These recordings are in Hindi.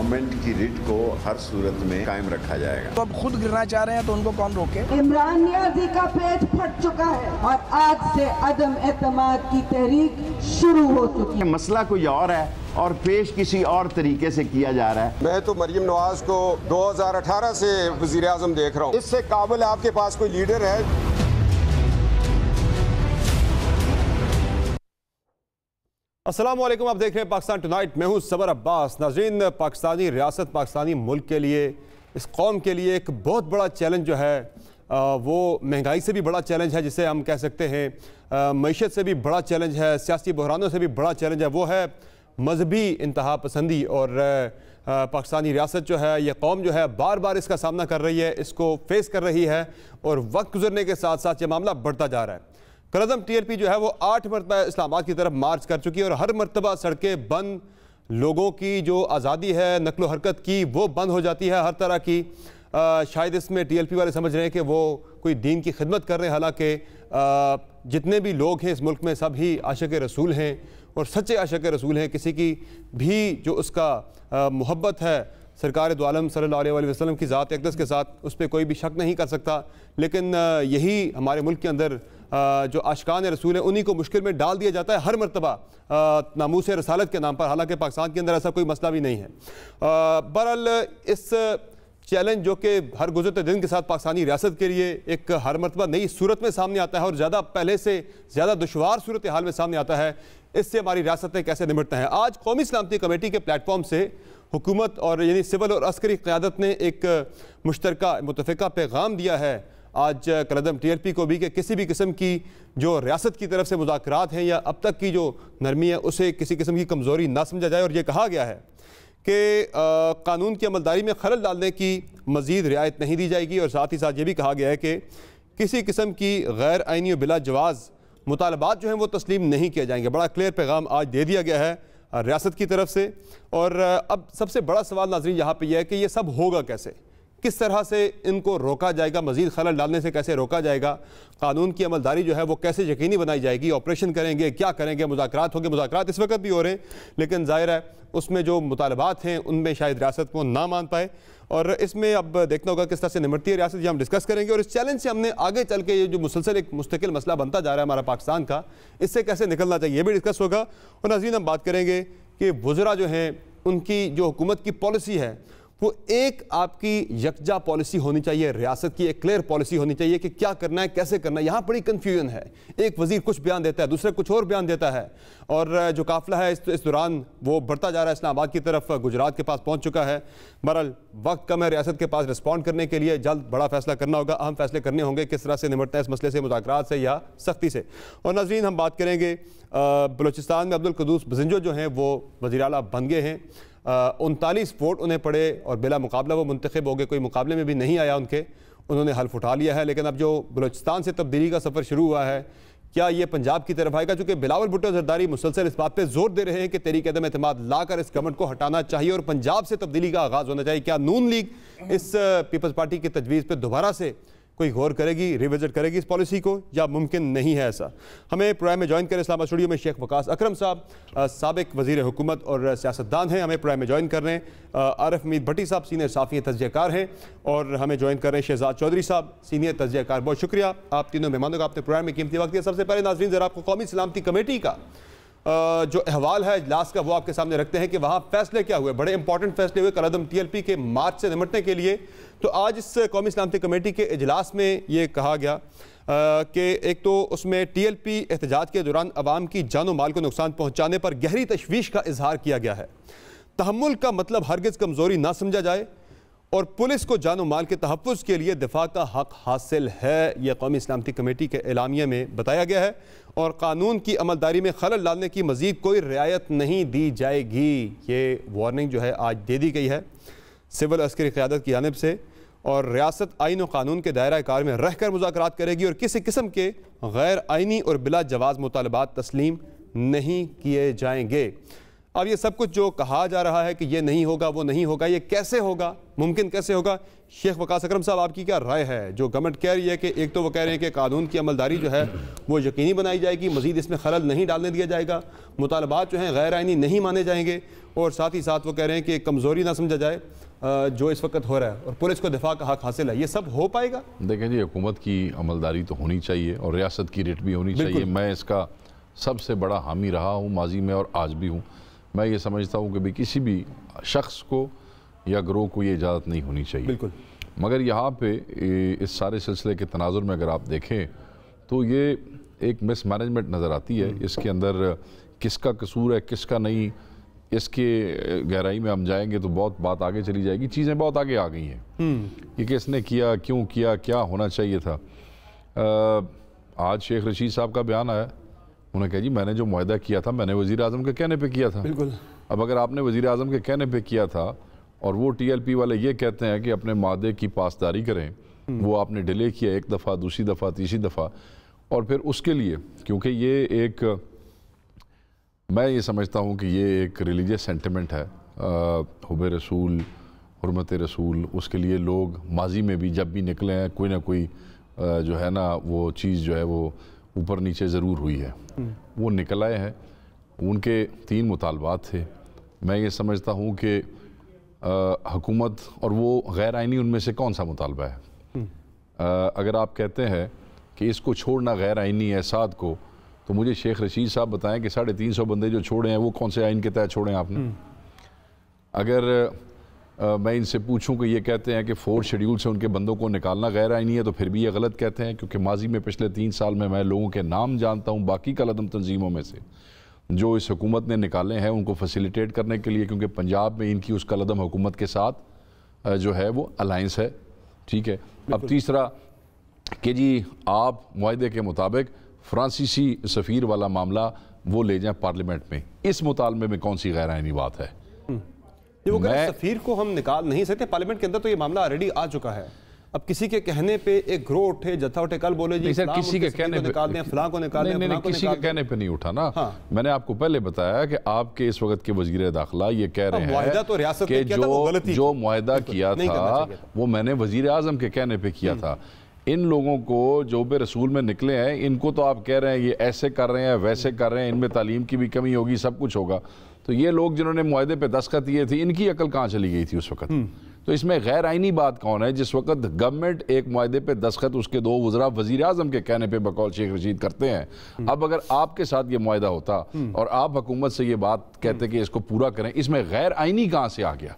गवर्नमेंट की रिट को हर सूरत में कायम रखा जाएगा। तो अब खुद गिरना चाह रहे हैं तो उनको कौन रोके? इमरान नियाजी का पेज फट चुका है और आज से अदम एतमाद की तहरीक शुरू हो चुकी है। मसला कोई और है और पेश किसी और तरीके से किया जा रहा है। मैं तो मरियम नवाज को 2018 से वजीर आजम देख रहा हूँ। इससे काबिल आपके पास कोई लीडर है? अस्सलाम वालेकुम, आप देख रहे हैं पाकिस्तान टुनाइट। मैं हूं सबर अब्बास। नाज़रीन, पाकिस्तानी रियासत, पाकिस्तानी मुल्क के लिए, इस कौम के लिए एक बहुत बड़ा चैलेंज जो है वो महंगाई से भी बड़ा चैलेंज है, जिसे हम कह सकते हैं मईशत से भी बड़ा चैलेंज है, सियासी बहरानों से भी बड़ा चैलेंज है। वो है मजहबी इंतहा पसंदी। और पाकिस्तानी रियासत जो है, यह कौम जो है, बार बार इसका सामना कर रही है, इसको फेस कर रही है और वक्त गुजरने के साथ साथ ये मामला बढ़ता जा रहा है। कलअदम TLP जो है वो 8 मरतबा इस्लामाबाद की तरफ मार्च कर चुकी है और हर मरतबा सड़कें बंद, लोगों की जो आज़ादी है नकलो हरकत की वो बंद हो जाती है हर तरह की। शायद इसमें TLP वाले समझ रहे हैं कि वो कोई दीन की खिदमत कर रहे हैं, हालांकि जितने भी लोग हैं इस मुल्क में सब ही आशिक रसूल हैं और सच्चे आशिक रसूल हैं। किसी की भी जो उसका मोहब्बत है सरकार दो आलम सल्लल्लाहु अलैहि वसल्लम की ज़ात अक़दस के साथ, उस पर कोई भी शक नहीं कर सकता। लेकिन यही हमारे मुल्क के अंदर जो आशिकान रसूल हैं उन्हीं को मुश्किल में डाल दिया जाता है हर मरतबा नामूस रसालत के नाम पर, हालांकि पाकिस्तान के अंदर ऐसा कोई मसला भी नहीं है। बहरहाल इस चैलेंज जो कि हर गुज़रते दिन के साथ पाकिस्तानी रियासत के लिए एक हर मरतबा नई सूरत में सामने आता है और ज़्यादा पहले से ज़्यादा दुशवार सूरत हाल में सामने आता है, इससे हमारी रियासतें कैसे निपटते हैं। आज कौमी सलामती कमेटी के प्लेटफॉर्म से हुकूमत और यानी सिविल और अस्करी क़यादत ने एक मुश्तरका मुतफ़िका पैगाम दिया है आज कलअदम TLP को भी कि किसी भी किस्म की जो रियासत की तरफ से मुज़ाकरात हैं या अब तक की जो नरमी है उसे किसी किस्म की कमज़ोरी ना समझा जाए। और ये कहा गया है कि कानून की अमलदारी में खलल डालने की मज़ीद रियायत नहीं दी जाएगी। और साथ ही साथ ये भी कहा गया है कि किसी किस्म की गैर आइनी बिला जवाज़ मुतालबात जो हैं वो तस्लीम नहीं किए जाएंगे। बड़ा क्लियर पैगाम आज दे दिया गया है रियासत की तरफ से। और अब सबसे बड़ा सवाल नाज़रीन यहाँ पे यह है कि ये सब होगा कैसे, किस तरह से इनको रोका जाएगा, मज़ीद खलल डालने से कैसे रोका जाएगा, कानून की अमलदारी जो है वो कैसे यकीनी बनाई जाएगी, ऑपरेशन करेंगे, क्या करेंगे, मुज़ाकरात होंगे। मुज़ाकरात इस वक्त भी हो रहे हैं लेकिन ज़ाहिर है उसमें जो मुतालबात हैं उनमें शायद रियासत को ना मान पाए। और इसमें अब देखना होगा किस तरह से निपटती है रियासत, ये हम डिस्कस करेंगे। और इस चैलेंज से हमने आगे चल के ये जो मुसलसल एक मुस्तकिल मसला बनता जा रहा है हमारा पाकिस्तान का, इससे कैसे निकलना चाहिए ये भी डिस्कस होगा। और नाज़रीन, हम बात करेंगे कि वज़रा जो हैं उनकी जो हुकूमत की पॉलिसी है वो एक आपकी यकजा पॉलिसी होनी चाहिए, रियासत की एक क्लियर पॉलिसी होनी चाहिए कि क्या करना है, कैसे करना है। यहाँ बड़ी कन्फ्यूजन है, एक वज़ीर कुछ बयान देता है, दूसरा कुछ और बयान देता है। और जो काफ़िला है इस दौरान वो बढ़ता जा रहा है, इस्लामाबाद की तरफ गुजरात के पास पहुँच चुका है। बहरहाल वक्त कम है रियासत के पास रिस्पॉन्ड करने के लिए, जल्द बड़ा फैसला करना होगा, अहम फैसले करने होंगे किस तरह से निपटना है इस मसले से, मुज़ाकरात से या सख्ती से। और नाज़रीन, हम बात करेंगे बलूचिस्तान में अब्दुल कुद्दूस बजिंजो जो हैं वो वज़ीर आला बन गए हैं। 39 वोट उन्हें पड़े और बिला मुकाबला वो मुंतखब हो गए, कोई मुकाबले में भी नहीं आया उनके, उन्होंने हल्फ उठा लिया है। लेकिन अब जो बलूचिस्तान से तब्दीली का सफ़र शुरू हुआ है, क्या ये पंजाब की तरफ आएगा? चूँकि बिलावल भुट्टो जरदारी मुसलसल इस बात पर जोर दे रहे हैं कि तहरीक अदम एतमाद लाकर इस गवर्नमेंट को हटाना चाहिए और पंजाब से तब्दीली का आगाज़ होना चाहिए। क्या नून लीग इस पीपल्स पार्टी की तजवीज़ पर दोबारा से कोई गौर करेगी, रिविजिट करेगी इस पॉलिसी को, या मुमकिन नहीं है ऐसा? हमें प्रोग्राम में ज्वाइन करें इस्लामाबाद स्टूडियो में शेख वकास अकरम साहब, साबिक वज़ीर हुकूमत और सियासतदान हैं, हमें प्रोग्राम में ज्वाइन कर रहे हैं। आरिफ मीर भट्टी साहब सीनियर साफ़ी तजज़ियाकार हैं और हमें ज्वाइन कर रहे हैं शहजाद चौधरी साहब सीनियर तजज़ियाकार। बहुत शुक्रिया आप तीनों मेहमानों का, आपने प्रोग्राम में कीमती वक्त दिया। सबसे पहले नाज़रीन ज़रा आपको कौमी सलामती कमेटी का जो अहवाल है इजलास का वो आपके सामने रखते हैं कि वहाँ फैसले क्या हुए। बड़े इंपॉर्टेंट फैसले हुए कलअदम TLP के मार्च से निपटने के लिए। तो आज इस कौमी सलामती कमेटी के इजलास में ये कहा गया कि एक तो उसमें TLP एहतजाज के दौरान अवाम की जानो माल को नुकसान पहुँचाने पर गहरी तशवीश का इजहार किया गया है। तहम्मुल का मतलब हरगिज़ कमज़ोरी ना समझा जाए और पुलिस को जानो माल के तहफ़्फ़ुज़ के लिए दिफा का हक़ हासिल है, यह कौमी सलामती कमेटी के एलामिया में बताया गया है। और कानून की अमलदारी में खलल डालने की मज़ीद कोई रियायत नहीं दी जाएगी, ये वार्निंग जो है आज दे दी गई है सिविल अस्करी क़यादत की जानिब से। और रियासत आइन और कानून के दायरा कार में रहकर मुज़ाकरात करेगी और किसी किस्म के गैर आइनी और बिला जवाज़ मुतालबात तस्लीम नहीं किए जाएंगे। अब ये सब कुछ जो कहा जा रहा है कि ये नहीं होगा, वो नहीं होगा, ये कैसे होगा, मुमकिन कैसे होगा? शेख वकास अकरम साहब, आपकी क्या राय है? जो गवर्नमेंट कह रही है कि एक तो वो कह रहे हैं कि कानून की अमलदारी जो है वो यकीनी बनाई जाएगी, मजीद इसमें खलल नहीं डालने दिया जाएगा, मुतालबात जो हैं गैर आइनी नहीं माने जाएंगे, और साथ ही साथ वो कह रहे हैं कि कमज़ोरी ना समझा जाए जो इस वक्त हो रहा है, और पुलिस को दिफा का हक हासिल है। ये सब हो पाएगा? देखें जी, हुकूमत की अमलदारी तो होनी चाहिए और रियासत की रेट भी होनी चाहिए। मैं इसका सबसे बड़ा हामी रहा हूँ माजी में और आज भी हूँ। मैं ये समझता हूँ कि भाई किसी भी शख्स को या ग्रोह को ये इजाज़त नहीं होनी चाहिए। बिल्कुल। मगर यहाँ पे इस सारे सिलसिले के तनाजुर में अगर आप देखें तो ये एक मिसमैनेजमेंट नज़र आती है। इसके अंदर किसका कसूर है, किसका नहीं, इसके गहराई में हम जाएंगे तो बहुत बात आगे चली जाएगी। चीज़ें बहुत आगे आ गई हैं कि किसने किया, क्यों किया, क्या होना चाहिए था। आज शेख रशीद साहब का बयान आया, उन्होंने कहा जी मैंने जो मुआहदा किया था मैंने वज़ीर आज़म के कहने पे किया था। बिल्कुल। अब अगर आपने वज़ीर आज़म के कहने पे किया था और वो TLP वाले ये कहते हैं कि अपने मादे की पासदारी करें, वो आपने डिले किया एक दफ़ा, दूसरी दफ़ा, तीसरी दफ़ा, और फिर उसके लिए क्योंकि ये एक, मैं ये समझता हूँ कि ये एक रिलीजियस सेंटिमेंट है, हुब्बे रसूल, हुर्मत रसूल, उसके लिए लोग माजी में भी जब भी निकले हैं कोई ना कोई जो है ना वो चीज़ जो है वो ऊपर नीचे ज़रूर हुई है। वो निकल आए हैं, उनके 3 मुतालबात थे। मैं ये समझता हूँ कि हुकूमत और वो गैर आइनी उनमें से कौन सा मुतालबा है? अगर आप कहते हैं कि इसको छोड़ना गैर आइनी है साद को, तो मुझे शेख रशीद साहब बताएं कि 350 बंदे जो छोड़े हैं वो कौन से आइन के तहत छोड़े हैं आपने? अगर मैं इनसे पूछूं कि ये कहते हैं कि 4 शेड्यूल से उनके बंदों को निकालना गैर आइनी है, तो फिर भी ये गलत कहते हैं, क्योंकि माजी में पिछले 3 साल में मैं लोगों के नाम जानता हूँ बाकी कलदम तंजीमों में से जो इस हुकूमत ने निकाले हैं उनको फैसिलिटेट करने के लिए, क्योंकि पंजाब में इनकी उस कलदम हुकूमत के साथ जो है वो अलायंस है। ठीक है। अब तीसरा कि जी आप मुआहदे के मुताबिक फ्रांसीसी सफ़ीर वाला मामला वो ले जाएं पार्लियामेंट में, इस मुतालबे में कौन सी गैर आइनी बात है? वो सफ़ीर को हम निकाल नहीं सकते, पार्लियामेंट के अंदर तो ये मामला ऑलरेडी आ चुका है। अब किसी के कहने पे एक ग्रोह उठे, जत्था उठे, कल बोले जी सर किसी के कहने पे निकाल दें, फलां को निकाल दें, नहीं, किसी के कहने पे नहीं उठा ना। मैंने आपको पहले बताया कि आपके इस वक्त के वज़ीर दाखिला ये कह रहे हैं तो रियासत कि जो मुआहदा किया था वो मैंने वज़ीर आज़म के कहने पे किया था। इन लोगों को जो बे रसूल में निकले हैं इनको तो आप कह रहे हैं ये ऐसे कर रहे हैं, वैसे कर रहे हैं, इनमें तालीम की भी कमी होगी, सब कुछ होगा। तो ये लोग जिन्होंने मुआहदे पे दस्तखत किए थे इनकी अकल कहाँ चली गई थी उस वक्त? तो इसमें गैर आइनी बात कौन है? जिस वक्त गवर्नमेंट एक मुआहदे पे दस्तखत उसके 2 वज़रा वज़ीर आज़म के कहने पे बकौल शेख रशीद करते हैं। अब अगर आपके साथ ये मुआहदा होता और आप हुकूमत से ये बात कहते कि इसको पूरा करें, इसमें गैर आइनी कहाँ से आ गया?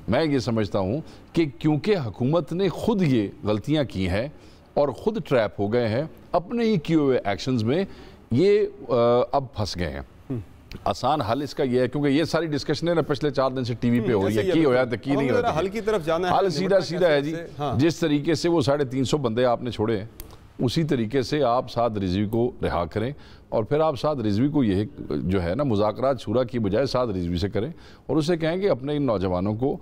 मैं ये समझता हूँ कि क्योंकि हुकूमत ने खुद ये गलतियाँ की हैं और ख़ुद ट्रैप हो गए हैं अपने ही किए हुए एक्शंस में, ये अब फंस गए हैं। आसान हल इसका ये है, क्योंकि ये सारी डिस्कशनें ना पिछले 4 दिन से टीवी पे हो रही है, की होया तो की नहीं होता। हल की तरफ जाना है, हल सीधा सीधा है जी। जिस तरीके से वो 350 बंदे आपने छोड़े हैं उसी तरीके से आप साद रिजवी को रिहा करें, और फिर आप साद रिजवी को ये जो है ना मुज़ाकरात शूरा की बजाय साद रिजवी से करें और उसे कहें कि अपने इन नौजवानों को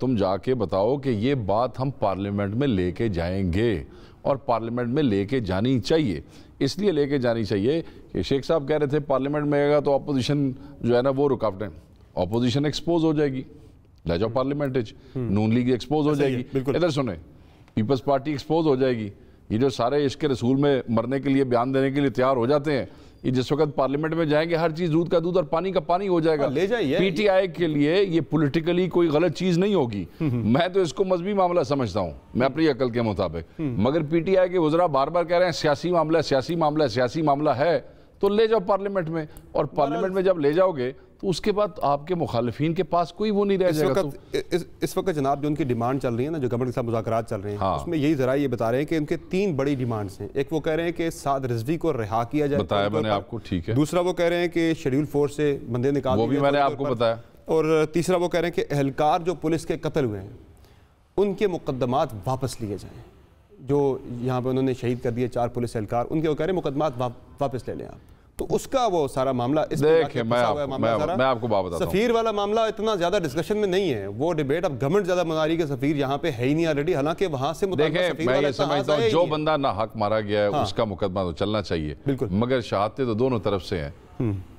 तुम जाके बताओ कि ये बात हम पार्लियामेंट में लेके जाएंगे, और पार्लियामेंट में लेके जानी चाहिए। इसलिए लेके जानी चाहिए कि शेख साहब कह रहे थे पार्लियामेंट में आएगा तो अपोजिशन जो है ना वो रुकावटें, अपोजिशन एक्सपोज हो जाएगी, ले जाओ पार्लियामेंट, नून लीग एक्सपोज हो जाएगी, इधर सुने पीपल्स पार्टी एक्सपोज हो जाएगी। ये जो सारे इश्क रसूल में मरने के लिए बयान देने के लिए तैयार हो जाते हैं, ये जिस वक्त पार्लियामेंट में जाएंगे हर चीज दूध का दूध और पानी का पानी हो जाएगा। ले जाइए। PTI के लिए ये पॉलिटिकली कोई गलत चीज नहीं होगी। मैं तो इसको मजहबी मामला समझता हूँ, मैं अपनी अकल के मुताबिक। मगर PTI के वज़रा बार बार कह रहे हैं सियासी मामला, सियासी मामला, सियासी मामला है, तो ले जाओ पार्लियामेंट में, और पार्लियामेंट में जब ले जाओगे तो उसके बाद आपके मुखालिफिन के पास कोई वो नहीं रह जाएगा। इस वक्त जनाब जो उनकी डिमांड चल रही है ना, जो गवर्नमेंट के साथ मुज़ाकरात चल रहे हैं, उसमें यही जरा ये बता रहे हैं कि उनके 3 बड़ी डिमांड्स हैं। एक वो कह रहे हैं कि साद रिजवी को रिहा किया जाए, बताया मैंने आपको, ठीक है। दूसरा वो कह रहे हैं कि शेड्यूल फोर्स से बंदे निकाल, वो भी मैंने आपको बताया। और तीसरा वो कह रहे हैं कि एहलकार जो पुलिस के कत्ल हुए हैं उनके मुकदमात वापस लिए जाएँ। जो यहाँ पर उन्होंने शहीद कर दिए 4 पुलिस एहलकार, उनके वो कह रहे हैं मुकदमात वापस ले लें आप। तो उसका वो सारा मामला देखिए, मैं आपको बात बताता हूं। सफीर वाला मामला इतना ज्यादा डिस्कशन में नहीं है, वो डिबेट अब गवर्नमेंट ज्यादा मना रही है, सफीर यहाँ पे है ही नहीं ऑलरेडी, हालांकि वहां से देखिए मैं ये समझता हूँ जो बंदा ना हक मारा गया है उसका मुकदमा तो चलना चाहिए, मगर शहादतें तो दोनों तरफ से हैं।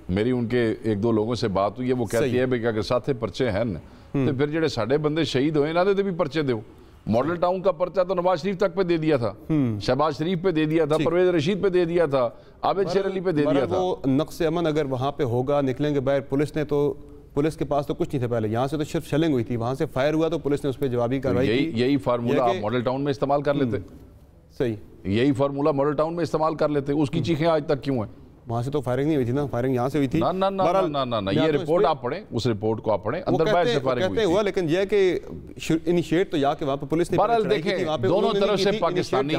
मेरी उनके एक दो लोगों से बात हुई है, वो कहती है भाई अगर साथे पर्चे हैं तो फिर जेडे साडे बंदे शहीद हुए इन्होंने भी पर्चे दो। मॉडल टाउन का पर्चा तो नवाज शरीफ तक पे दे दिया था, शहबाज शरीफ पे दे दिया था, परवेज रशीद पे दे दिया था, आबिद शेर अली पे दे दिया था। वो नक्श अमन अगर वहाँ पे होगा, निकलेंगे बाहर, पुलिस के पास तो कुछ नहीं था पहले, यहाँ से तो सिर्फ शेलिंग हुई थी, वहाँ से फायर हुआ तो पुलिस ने उस पर जवाबी कार्रवाई की। यही फार्मूला आप मॉडल टाउन में इस्तेमाल कर लेते। सही, यही फार्मूला मॉडल टाउन में इस्तेमाल कर लेते। उसकी चीखें आज तक क्यों है? वहां से तो फायरिंग नहीं हुई थी ना, फायरिंग यहाँ से हुई थी। ना ना ना ना ना ना, ना ये रिपोर्ट आप पढ़ें, उस रिपोर्ट को आप पढ़ें, अंदर बाहर से फायरिंग हुई हुआ, लेकिन यह कि इनिशिएट तो यहाँ के वहाँ पे पुलिस ने बहरहाल देखें दोनों तरफ से पाकिस्तानी,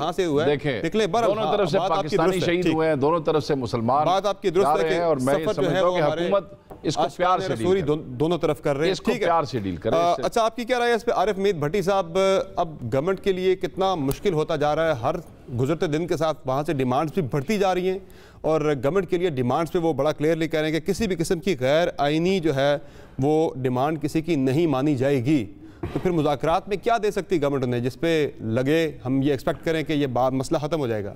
देखें दोनों तरफ से पाकिस्तानी शहीद हुए हैं, दोनों तरफ से मुसलमान। बात आपकी दुरुस्त है और मैं समझता हूँ कि हुकूमत इसको प्यार से डील दोनों तरफ कर रहे हैं, इसको प्यार से डील करें। अच्छा, आपकी क्या राय है इस पे आरिफ मीर भट्टी साहब? अब गवर्नमेंट के लिए कितना मुश्किल होता जा रहा है, हर गुजरते दिन के साथ वहाँ से डिमांड्स भी बढ़ती जा रही हैं, और गवर्नमेंट के लिए डिमांड्स पे वो बड़ा क्लियरली कह रहे हैं कि किसी भी किस्म की गैर आइनी जो है वो डिमांड किसी की नहीं मानी जाएगी। तो फिर मुज़ाकरात में क्या दे सकती गवर्नमेंट उन्हें जिसपे लगे हम ये एक्सपेक्ट करें कि ये बात मसला ख़त्म हो जाएगा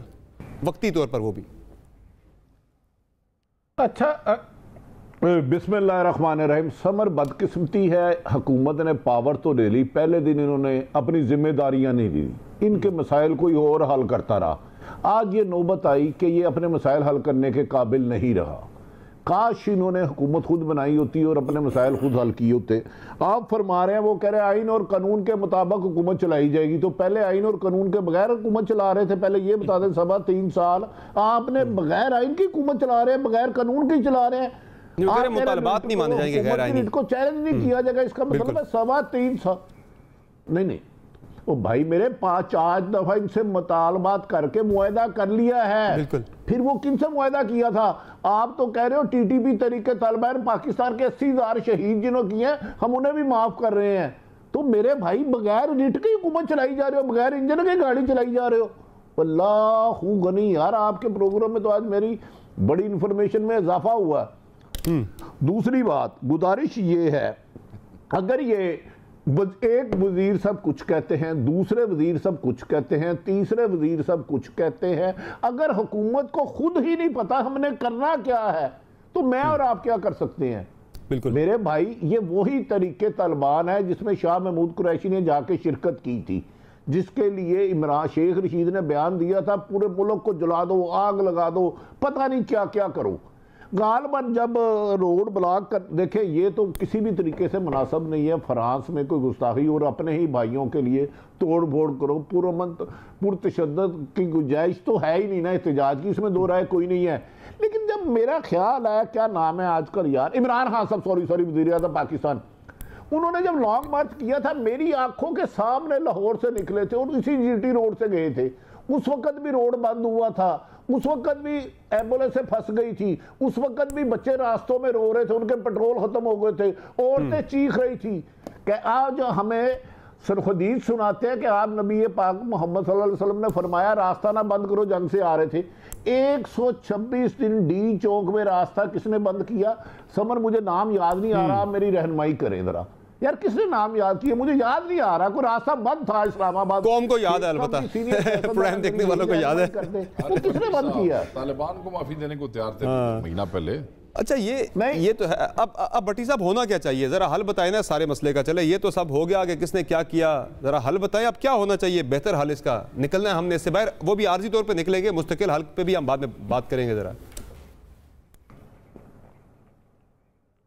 वक्ती तौर पर वो भी? अच्छा, बिस्मिल्लाहिर्रहमानिर्रहीम। समर बदकिस्मती है, हुकूमत ने पावर तो ले ली, पहले दिन इन्होंने अपनी जिम्मेदारियां नहीं दी, इनके मसाइल कोई और हल करता रहा। आज ये नौबत आई कि ये अपने मसाइल हल करने के काबिल नहीं रहा। काश इन्होंने हुकूमत खुद बनाई होती और अपने मसाइल खुद हल किए होते। आप फरमा रहे हैं, वो कह रहे हैं आइन और कानून के मुताबिक हुकूमत चलाई जाएगी, तो पहले आइन और कानून के बगैर हुकूमत चला रहे थे। पहले ये बता दें, 3 साल आपने बगैर आइन की हुकूमत चला रहे हैं, बगैर कानून की चला रहे हैं। मुतालबात नहीं माने जाएंगे, गैर आइनी को चैलेंज नहीं किया जाएगा, इसका मतलब है 3.25 साल नहीं। ओ भाई मेरे 5 दफा इनसे मुतालबात करके मुआहदा कर लिया है। फिर वो किनसे मुआहदा किया था? आप तो कह रहे हो टीटीपी तरीके तालिबान पाकिस्तान के 80,000 शहीद जिन्होंने किए हैं हम उन्हें भी माफ कर रहे हैं। तो मेरे भाई बगैर रिट की हुकूमत चलाई जा रहे हो, बगैर इंजन की गाड़ी चलाई जा रहे हो। अल्लाहू गनी यार, आपके प्रोग्राम में तो आज मेरी बड़ी इंफॉर्मेशन में इजाफा हुआ। दूसरी बात, गुजारिश ये है, अगर ये एक वजीर सब कुछ कहते हैं, दूसरे वजीर सब कुछ कहते हैं, तीसरे वजीर सब कुछ कहते हैं, अगर हुकूमत को खुद ही नहीं पता हमने करना क्या है तो मैं और आप क्या कर सकते हैं? बिल्कुल मेरे भाई, ये वही तरीके तालिबान है जिसमें शाह महमूद कुरैशी ने जाके शिरकत की थी, जिसके लिए इमरान शेख रशीद ने बयान दिया था पूरे मुल्क को जला दो, आग लगा दो, पता नहीं क्या क्या करो। गालबन जब रोड ब्लॉक कर देखें, ये तो किसी भी तरीके से मुनासिब नहीं है फ्रांस में कोई गुस्ताखी और अपने ही भाइयों के लिए तोड़ फोड़ करो, पुरतशद्दद की गुंजाइश तो है ही नहीं ना एहतजाज की, इसमें दो राय कोई नहीं है। लेकिन जब मेरा ख्याल है, क्या नाम है आजकल यार, इमरान खान साहब, सॉरी वज़ीर आज़म पाकिस्तान, उन्होंने जब लॉन्ग मार्च किया था मेरी आंखों के सामने लाहौर से निकले थे और इसी जीटी रोड से गए थे। उस वक्त भी रोड बंद हुआ था, उस वक्त भी एम्बुलेंस फंस गई थी, उस वक्त भी बच्चे रास्तों में रो रहे थे, उनके पेट्रोल खत्म हो गए थे, औरतें चीख रही थी कि आज हमें सरहदीस सुनाते हैं कि आप नबी पाक मोहम्मद सल्लल्लाहु अलैहि वसल्लम ने फरमाया रास्ता ना बंद करो, जंग से आ रहे थे। 126 दिन डी चौक में रास्ता किसने बंद किया? समर मुझे नाम याद नहीं आ रहा, मेरी रहनुमाई करें जरा यार, किसने नाम याद किया? मुझे याद नहीं आ रहा, कोई रास्ता बंद था इस्लामाबाद। कौम को याद है, अलबत्ता प्रोग्राम देखने वालों को याद है। वो किसने बंद किया? तालिबान को माफी देने को तैयार थे महीना पहले। अच्छा, ये तो है। अब भट्टी साहब होना क्या चाहिए, जरा हल बताएं ना सारे मसले का। चले ये तो सब हो गया कि किसने क्या किया, जरा हल बताएं अब क्या होना चाहिए, बेहतर हल इसका निकलना है हमने इससे बाहर, वो भी आर्जी तौर पे निकलेंगे, मुस्तकिल हल पे भी हम बाद में बात करेंगे। जरा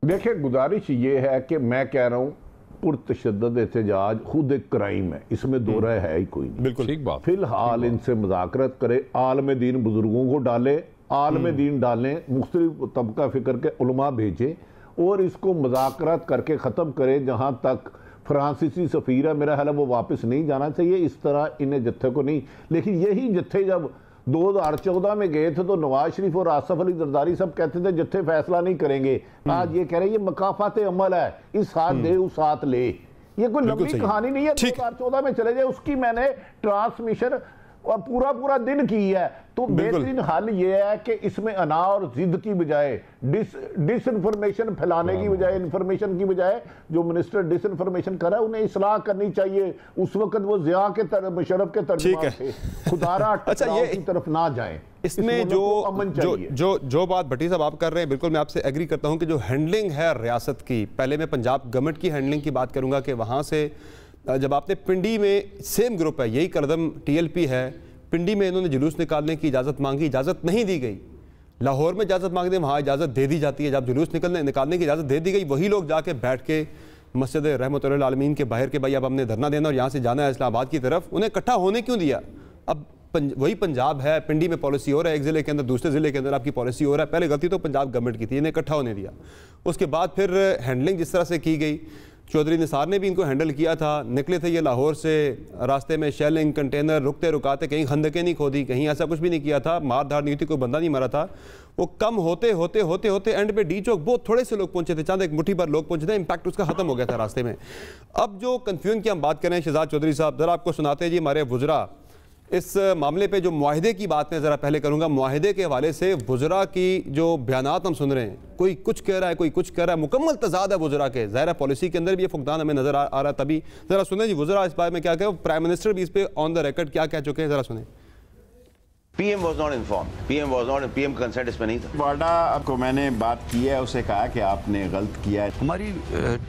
देखिए, गुजारिश ये है कि मैं कह रहा हूं पुरतशद्दद एहतजाज खुद एक क्राइम है, इसमें दो राय है ही कोई नहीं। बिल्कुल ठीक बात। फिलहाल इनसे मुज़ाकरत करे, आलम दीन बुजुर्गों को डाले, आलम दीन डालें, मुख्तलिफ तबका फ़िक्र के उलमा भेजें और इसको मुज़ाकरत करके ख़त्म करें। जहाँ तक फ्रांसीसी सफ़ीर है, मेरा ख्याल है वो वापस नहीं जाना चाहिए, इस तरह इन्हें जत्थे को नहीं। लेकिन यही जत्थे जब 2014 में गए थे तो नवाज शरीफ और आसफ अली जरदारी सब कहते थे जत्थे फैसला नहीं करेंगे। आज ये कह रहे हैं ये मकाफात अमल है, इस हाथ दे उस हाथ ले। ये कोई लंबी कहानी नहीं है, 2014 में चले जाए, उसकी मैंने ट्रांसमिशन और पूरा पूरा दिन की है। तो बेहतरीन हल ये है कि इसमें अना और जिद की बजाय डिसइंफॉर्मेशन फैलाने की बजाय, इंफॉर्मेशन की बजाय जो मिनिस्टर डिसइंफॉर्मेशन कर रहा है उन्हें इस्लाह करनी चाहिए। उस वक्त वो जिया के मुशर्रफ के तर्जुमान थे, खुदारा टकराव की तरफ ना जाएं। इसमें जो बात भट्टी साहब आप कर रहे हैं, बिल्कुल मैं आपसे एग्री करता हूं कि जो हैंडलिंग है रियासत की, पहले मैं पंजाब गवर्नमेंट की हैंडलिंग की बात करूंगा कि वहां से जब आपने पिंडी में सेम ग्रुप है, यही करदम टीएलपी है, पिंडी में इन्होंने जुलूस निकालने की इजाज़त मांगी, इजाज़त नहीं दी गई। लाहौर में इजाज़त मांगते वहाँ इजाज़त दे दी जाती है, जब जुलूस निकालने की इजाज़त दे दी गई, वही लोग जाके बैठ के मस्जिद रहमतुल्लाह आलमीन के बाहर के भाई अब हमने धरना देना और यहाँ से जाना है इस्लामाबाद की तरफ, उन्हें इकट्ठा होने क्यों दिया? अब वही पंजाब है, पिंडी में पॉलिसी हो रहा है, एक ज़िले के अंदर दूसरे ज़िले के अंदर आपकी पॉलिसी हो रहा है। पहले गलती तो पंजाब गवर्नमेंट की थी, इन्हें इकट्ठा होने दिया। उसके बाद फिर हैंडलिंग जिस तरह से की गई, चौधरी निसार ने भी इनको हैंडल किया था। निकले थे ये लाहौर से, रास्ते में शेलिंग कंटेनर रुकते रुकाते, कहीं खंदकें नहीं खोदी, कहीं ऐसा कुछ भी नहीं किया था, मार धाड़ नहीं थी, कोई बंदा नहीं मरा था। वो कम होते होते होते होते एंड पे डी चौक बहुत थोड़े से लोग पहुंचे थे, चांद एक मुट्ठी भर लोग पहुंचे थे, इंपैक्ट उसका खत्म हो गया था रास्ते में। अब जो कन्फ्यूजन की हम बात करें, शहजाद चौधरी साहब ज़रा आपको सुनाते हैं जी हमारे वुज़रा इस मामले पे जो मुआहिदे की बात मैं ज़रा पहले करूंगा। मुआहिदे के हवाले से वुज़रा की जो बयानात हम सुन रहे हैं, कोई कुछ कह रहा है, कोई कुछ कह रहा है, मुकम्मल तजाद है वुज़रा के। ज़ाहिर पॉलिसी के अंदर भी ये फुकदान हमें नज़र आ रहा है। तभी ज़रा सुने जी वुज़रा इस बारे में क्या कहे, प्राइम मिनिस्टर भी इस पर ऑन द रिकॉर्ड क्या कह चुके हैं, ज़रा सुने। PM was not informed, PM consent इसमें नहीं था। वाडा को मैंने बात की है, उसे कहा कि आपने गलत किया है। हमारी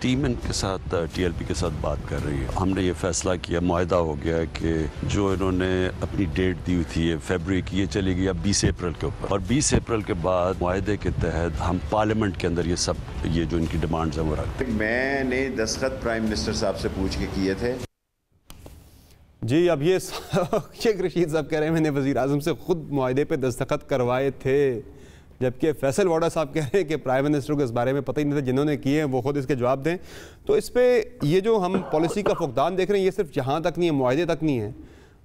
टीम इनके साथ टीएलपी के साथ बात कर रही है। हमने ये फैसला किया, मुआहिदा हो गया कि जो इन्होंने अपनी डेट दी थी फरवरी की, ये चली गई अब 20 अप्रैल के ऊपर, और 20 अप्रैल के बाद मुआहिदे के तहत हम पार्लियामेंट के अंदर ये जो इनकी डिमांड्स हैं वो रखते। मैंने दस्तखत प्राइम मिनिस्टर साहब से पूछ के किए थे जी। अब ये शेख रशीद साहब कह रहे हैं मैंने वज़ीर आज़म से खुद मुआहिदे पे दस्तखत करवाए थे, जबकि फैसल वाडा साहब कह रहे हैं कि प्राइम मिनिस्टर को इस बारे में पता ही नहीं था, जिन्होंने किए हैं वो खुद इसके जवाब दें। तो इस पर ये जो हम पॉलिसी का फुकदान देख रहे हैं, ये सिर्फ यहाँ तक नहीं है, मुआहिदे तक नहीं है,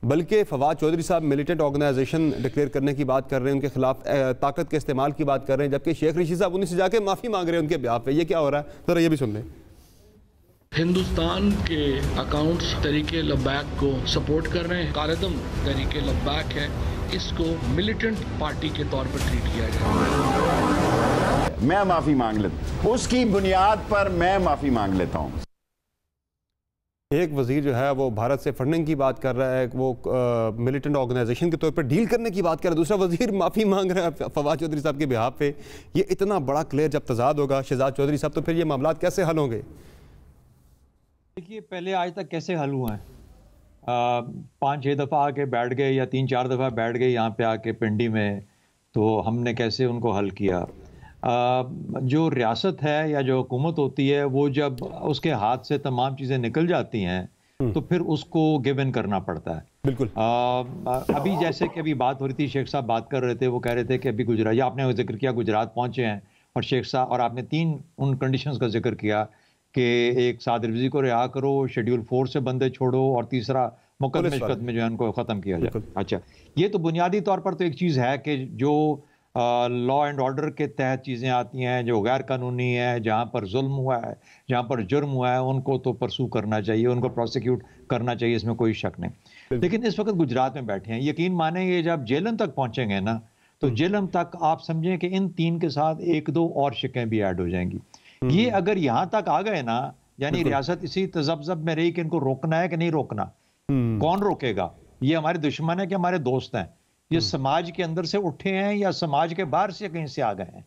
बल्कि फवाद चौधरी साहब मिलिटेंट ऑर्गेनाइजेशन डिक्लेयर करने की बात कर रहे हैं, उनके खिलाफ ताकत के इस्तेमाल की बात कर रहे हैं, जबकि शेख रशीद साहब उन्हीं से जाके माफ़ी मांग रहे हैं उनके ब्याह पे। ये क्या हो रहा है, ज़रा ये भी सुन लें। हिंदुस्तान के अकाउंट्स तरीके लब्बैक को सपोर्ट कर रहे हैं। कालेदम तरीके लब्बैक है, इसको मिलिटेंट पार्टी के तौर पर ट्रीट किया जाए। मैं माफ़ी मांग लेता हूँ, उसकी बुनियाद पर मैं माफ़ी मांग लेता हूँ। एक वज़ीर जो है वो भारत से फंडिंग की बात कर रहा है, वो मिलिटेंट ऑर्गेनाइजेशन के तौर पर डील करने की बात कर रहा है, दूसरा वज़ीर माफ़ी मांग रहा है फवाद चौधरी साहब के बिहाफ पे। ये इतना बड़ा क्लियर जब तजाद होगा शहजाद चौधरी साहब, तो फिर ये मामला कैसे हल होंगे? देखिए, पहले आज तक कैसे हल हुआ है? 5-6 दफ़ा आके बैठ गए या 3-4 दफ़ा बैठ गए यहाँ पे आके पिंडी में, तो हमने कैसे उनको हल किया? जो रियासत है या जो हुकूमत होती है, वो जब उसके हाथ से तमाम चीज़ें निकल जाती हैं तो फिर उसको गिव इन करना पड़ता है। बिल्कुल। अभी जैसे कि अभी बात हो रही थी, शेख साहब बात कर रहे थे, वो कह रहे थे कि अभी गुजरात, या आपने जिक्र किया गुजरात पहुँचे हैं, और शेख साहब और आपने 3 उन कंडीशंस का जिक्र किया कि एक साद रिजवी को रिहा करो, शेड्यूल 4 से बंदे छोड़ो, और तीसरा मुकदमे जो है उनको ख़त्म किया जाए। अच्छा, ये तो बुनियादी तौर पर तो एक चीज़ है कि जो लॉ एंड ऑर्डर के तहत चीज़ें आती हैं, जो गैर कानूनी है, जहाँ पर जुल्म हुआ है, जहाँ पर जुर्म हुआ है, उनको तो परसू करना चाहिए, उनको प्रोसिक्यूट करना चाहिए, इसमें कोई शक नहीं। लेकिन इस वक्त गुजरात में बैठे हैं, यकीन माने ये जब जेलम तक पहुँचेंगे ना, तो जेलम तक आप समझें कि इन 3 के साथ 1-2 और शिकें भी ऐड हो जाएंगी। ये अगर यहां तक आ गए ना, यानी रियासत इसी तजब्जब में रही कि इनको रोकना है कि नहीं रोकना, कौन रोकेगा? ये हमारे दुश्मन है कि हमारे दोस्त हैं? ये समाज के अंदर से उठे हैं या समाज के बाहर से कहीं से आ गए हैं?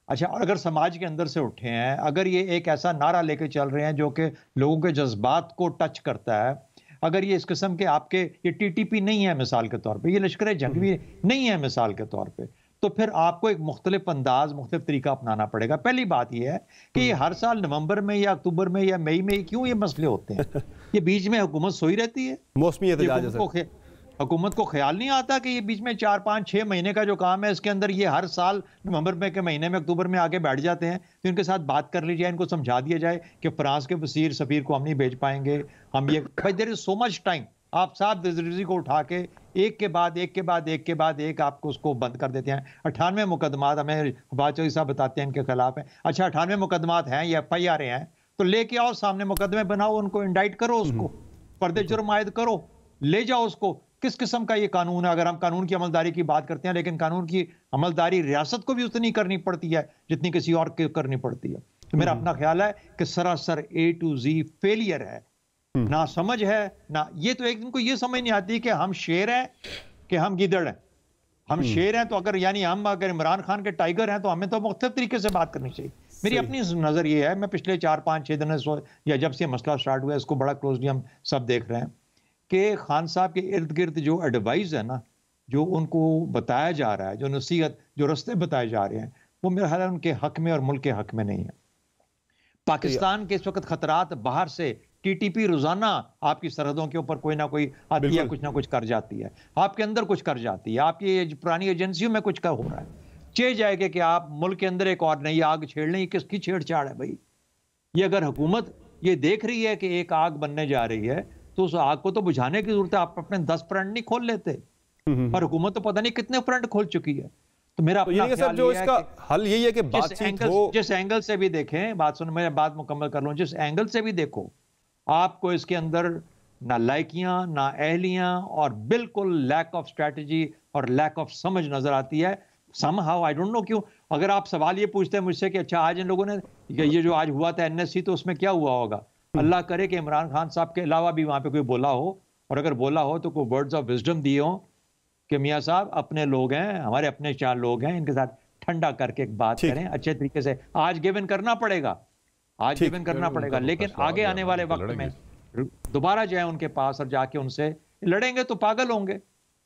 अच्छा, और अगर समाज के अंदर से उठे हैं, अगर ये एक ऐसा नारा लेके चल रहे हैं जो कि लोगों के जज्बात को टच करता है, अगर ये इस किस्म के आपके, ये टीटीपी नहीं है मिसाल के तौर पे, ये लश्कर जंगी नहीं है मिसाल के तौर पे, तो फिर आपको एक मुख्तलिफ अंदाज, मुख्तलिफ तरीका अपनाना पड़ेगा। पहली बात यह है कि ये हर साल नवंबर में या अक्टूबर में या मई में क्यों ये मसले होते हैं? ये बीच में हुकूमत सोई रहती है, मौसमी हुकूमत को ख्याल नहीं आता कि ये बीच में 4-5-6 महीने का जो काम है, इसके अंदर ये हर साल नवंबर में के महीने में, अक्टूबर में आके बैठ जाते हैं। तो इनके साथ बात कर ली जाए, इनको समझा दिया जाए कि फ्रांस के वज़ीर सफ़ीर को हम नहीं भेज पाएंगे, हम ये, भाई there is so much time. आप साहब रिजवी को उठा के एक के बाद एक आपको उसको बंद कर देते हैं। 98 मुकदमात हमें फवाद चौधरी साहब बताते हैं इनके खिलाफ है। अच्छा, 98 मुकदमात हैं, ये FIR हैं, तो लेके आओ सामने मुकदमे बनाओ, उनको इंडाइट करो, उसको पर्दे जुर्म आयद करो, ले जाओ उसको, किस किस्म का ये कानून है? अगर हम कानून की अमलदारी की बात करते हैं, लेकिन कानून की अमलदारी रियासत को भी उतनी करनी पड़ती है जितनी किसी और को करनी पड़ती है। तो मेरा अपना ख्याल है कि सरासर A to Z फेलियर है, ना समझ है ना। ये तो एक दिन को ये समझ नहीं आती कि हम शेर हैं कि हम गिदड़ हैं। हम शेर हैं तो अगर यानी हम अगर इमरान खान के टाइगर हैं तो हमें तो मुख्तलिफ तरीके से बात करनी चाहिए। मेरी अपनी नज़र ये है, मैं पिछले 4-5-6 दिन या जब से मसला स्टार्ट हुआ है इसको बड़ा क्लोजली हम सब देख रहे हैं कि खान साहब के इर्द गिर्द जो एडवाइस है ना, जो उनको बताया जा रहा है, जो नसीहत, जो रास्ते बताए जा रहे हैं, वो मेरा ख्याल है उनके हक में और मुल्क के हक में नहीं है। पाकिस्तान के इस वक्त खतरात बाहर से, TTP रोजाना आपकी सरहदों के ऊपर कोई ना कोई आती है, कुछ ना कुछ कर जाती है, आपके अंदर कुछ कर जाती है, आपकी पुरानी एजेंसियों में कुछ हो रहा है। चे जाएगा कि आप मुल्क के अंदर एक और नई आग छेड़ लें, किसकी छेड़छाड़ है भाई? ये अगर हुकूमत ये देख रही है कि एक आग बनने जा रही है तो उस आग को तो बुझाने की जरूरत है। आप अपने 10 फ्रंट नहीं खोल लेते, पर हुकूमत तो पता नहीं कितने फ्रंट खोल चुकी है। तो मेरा अपना ख्याल जो इसका हल यही है कि बातचीत हो। जिस एंगल से भी देखें, बात सुन, मैं बात मुकम्मल कर लूं, जिस एंगल से भी देखो, आपको इसके अंदर ना लायकियां ना अहलियां और बिल्कुल लैक ऑफ स्ट्रेटजी और लैक ऑफ समझ नजर आती है। somehow I don't know क्यों। अगर आप सवाल ये पूछते हैं मुझसे कि अच्छा आज इन लोगों ने ये जो आज हुआ था NSC, तो उसमें क्या हुआ होगा? अल्लाह करे कि इमरान खान साहब के अलावा भी वहां पे कोई बोला हो, और अगर बोला हो तो कोई वर्ड्स ऑफ विजडम दिए हो कि मियाँ साहब अपने लोग हैं, हमारे अपने 4 लोग हैं, इनके साथ ठंडा करके एक बात करें अच्छे तरीके से। आज गिवन करना पड़ेगा, आज गिवन करना पड़ेगा, लेकिन आगे आने वाले वक्त में दोबारा जाए उनके पास और जाके उनसे लड़ेंगे तो पागल होंगे।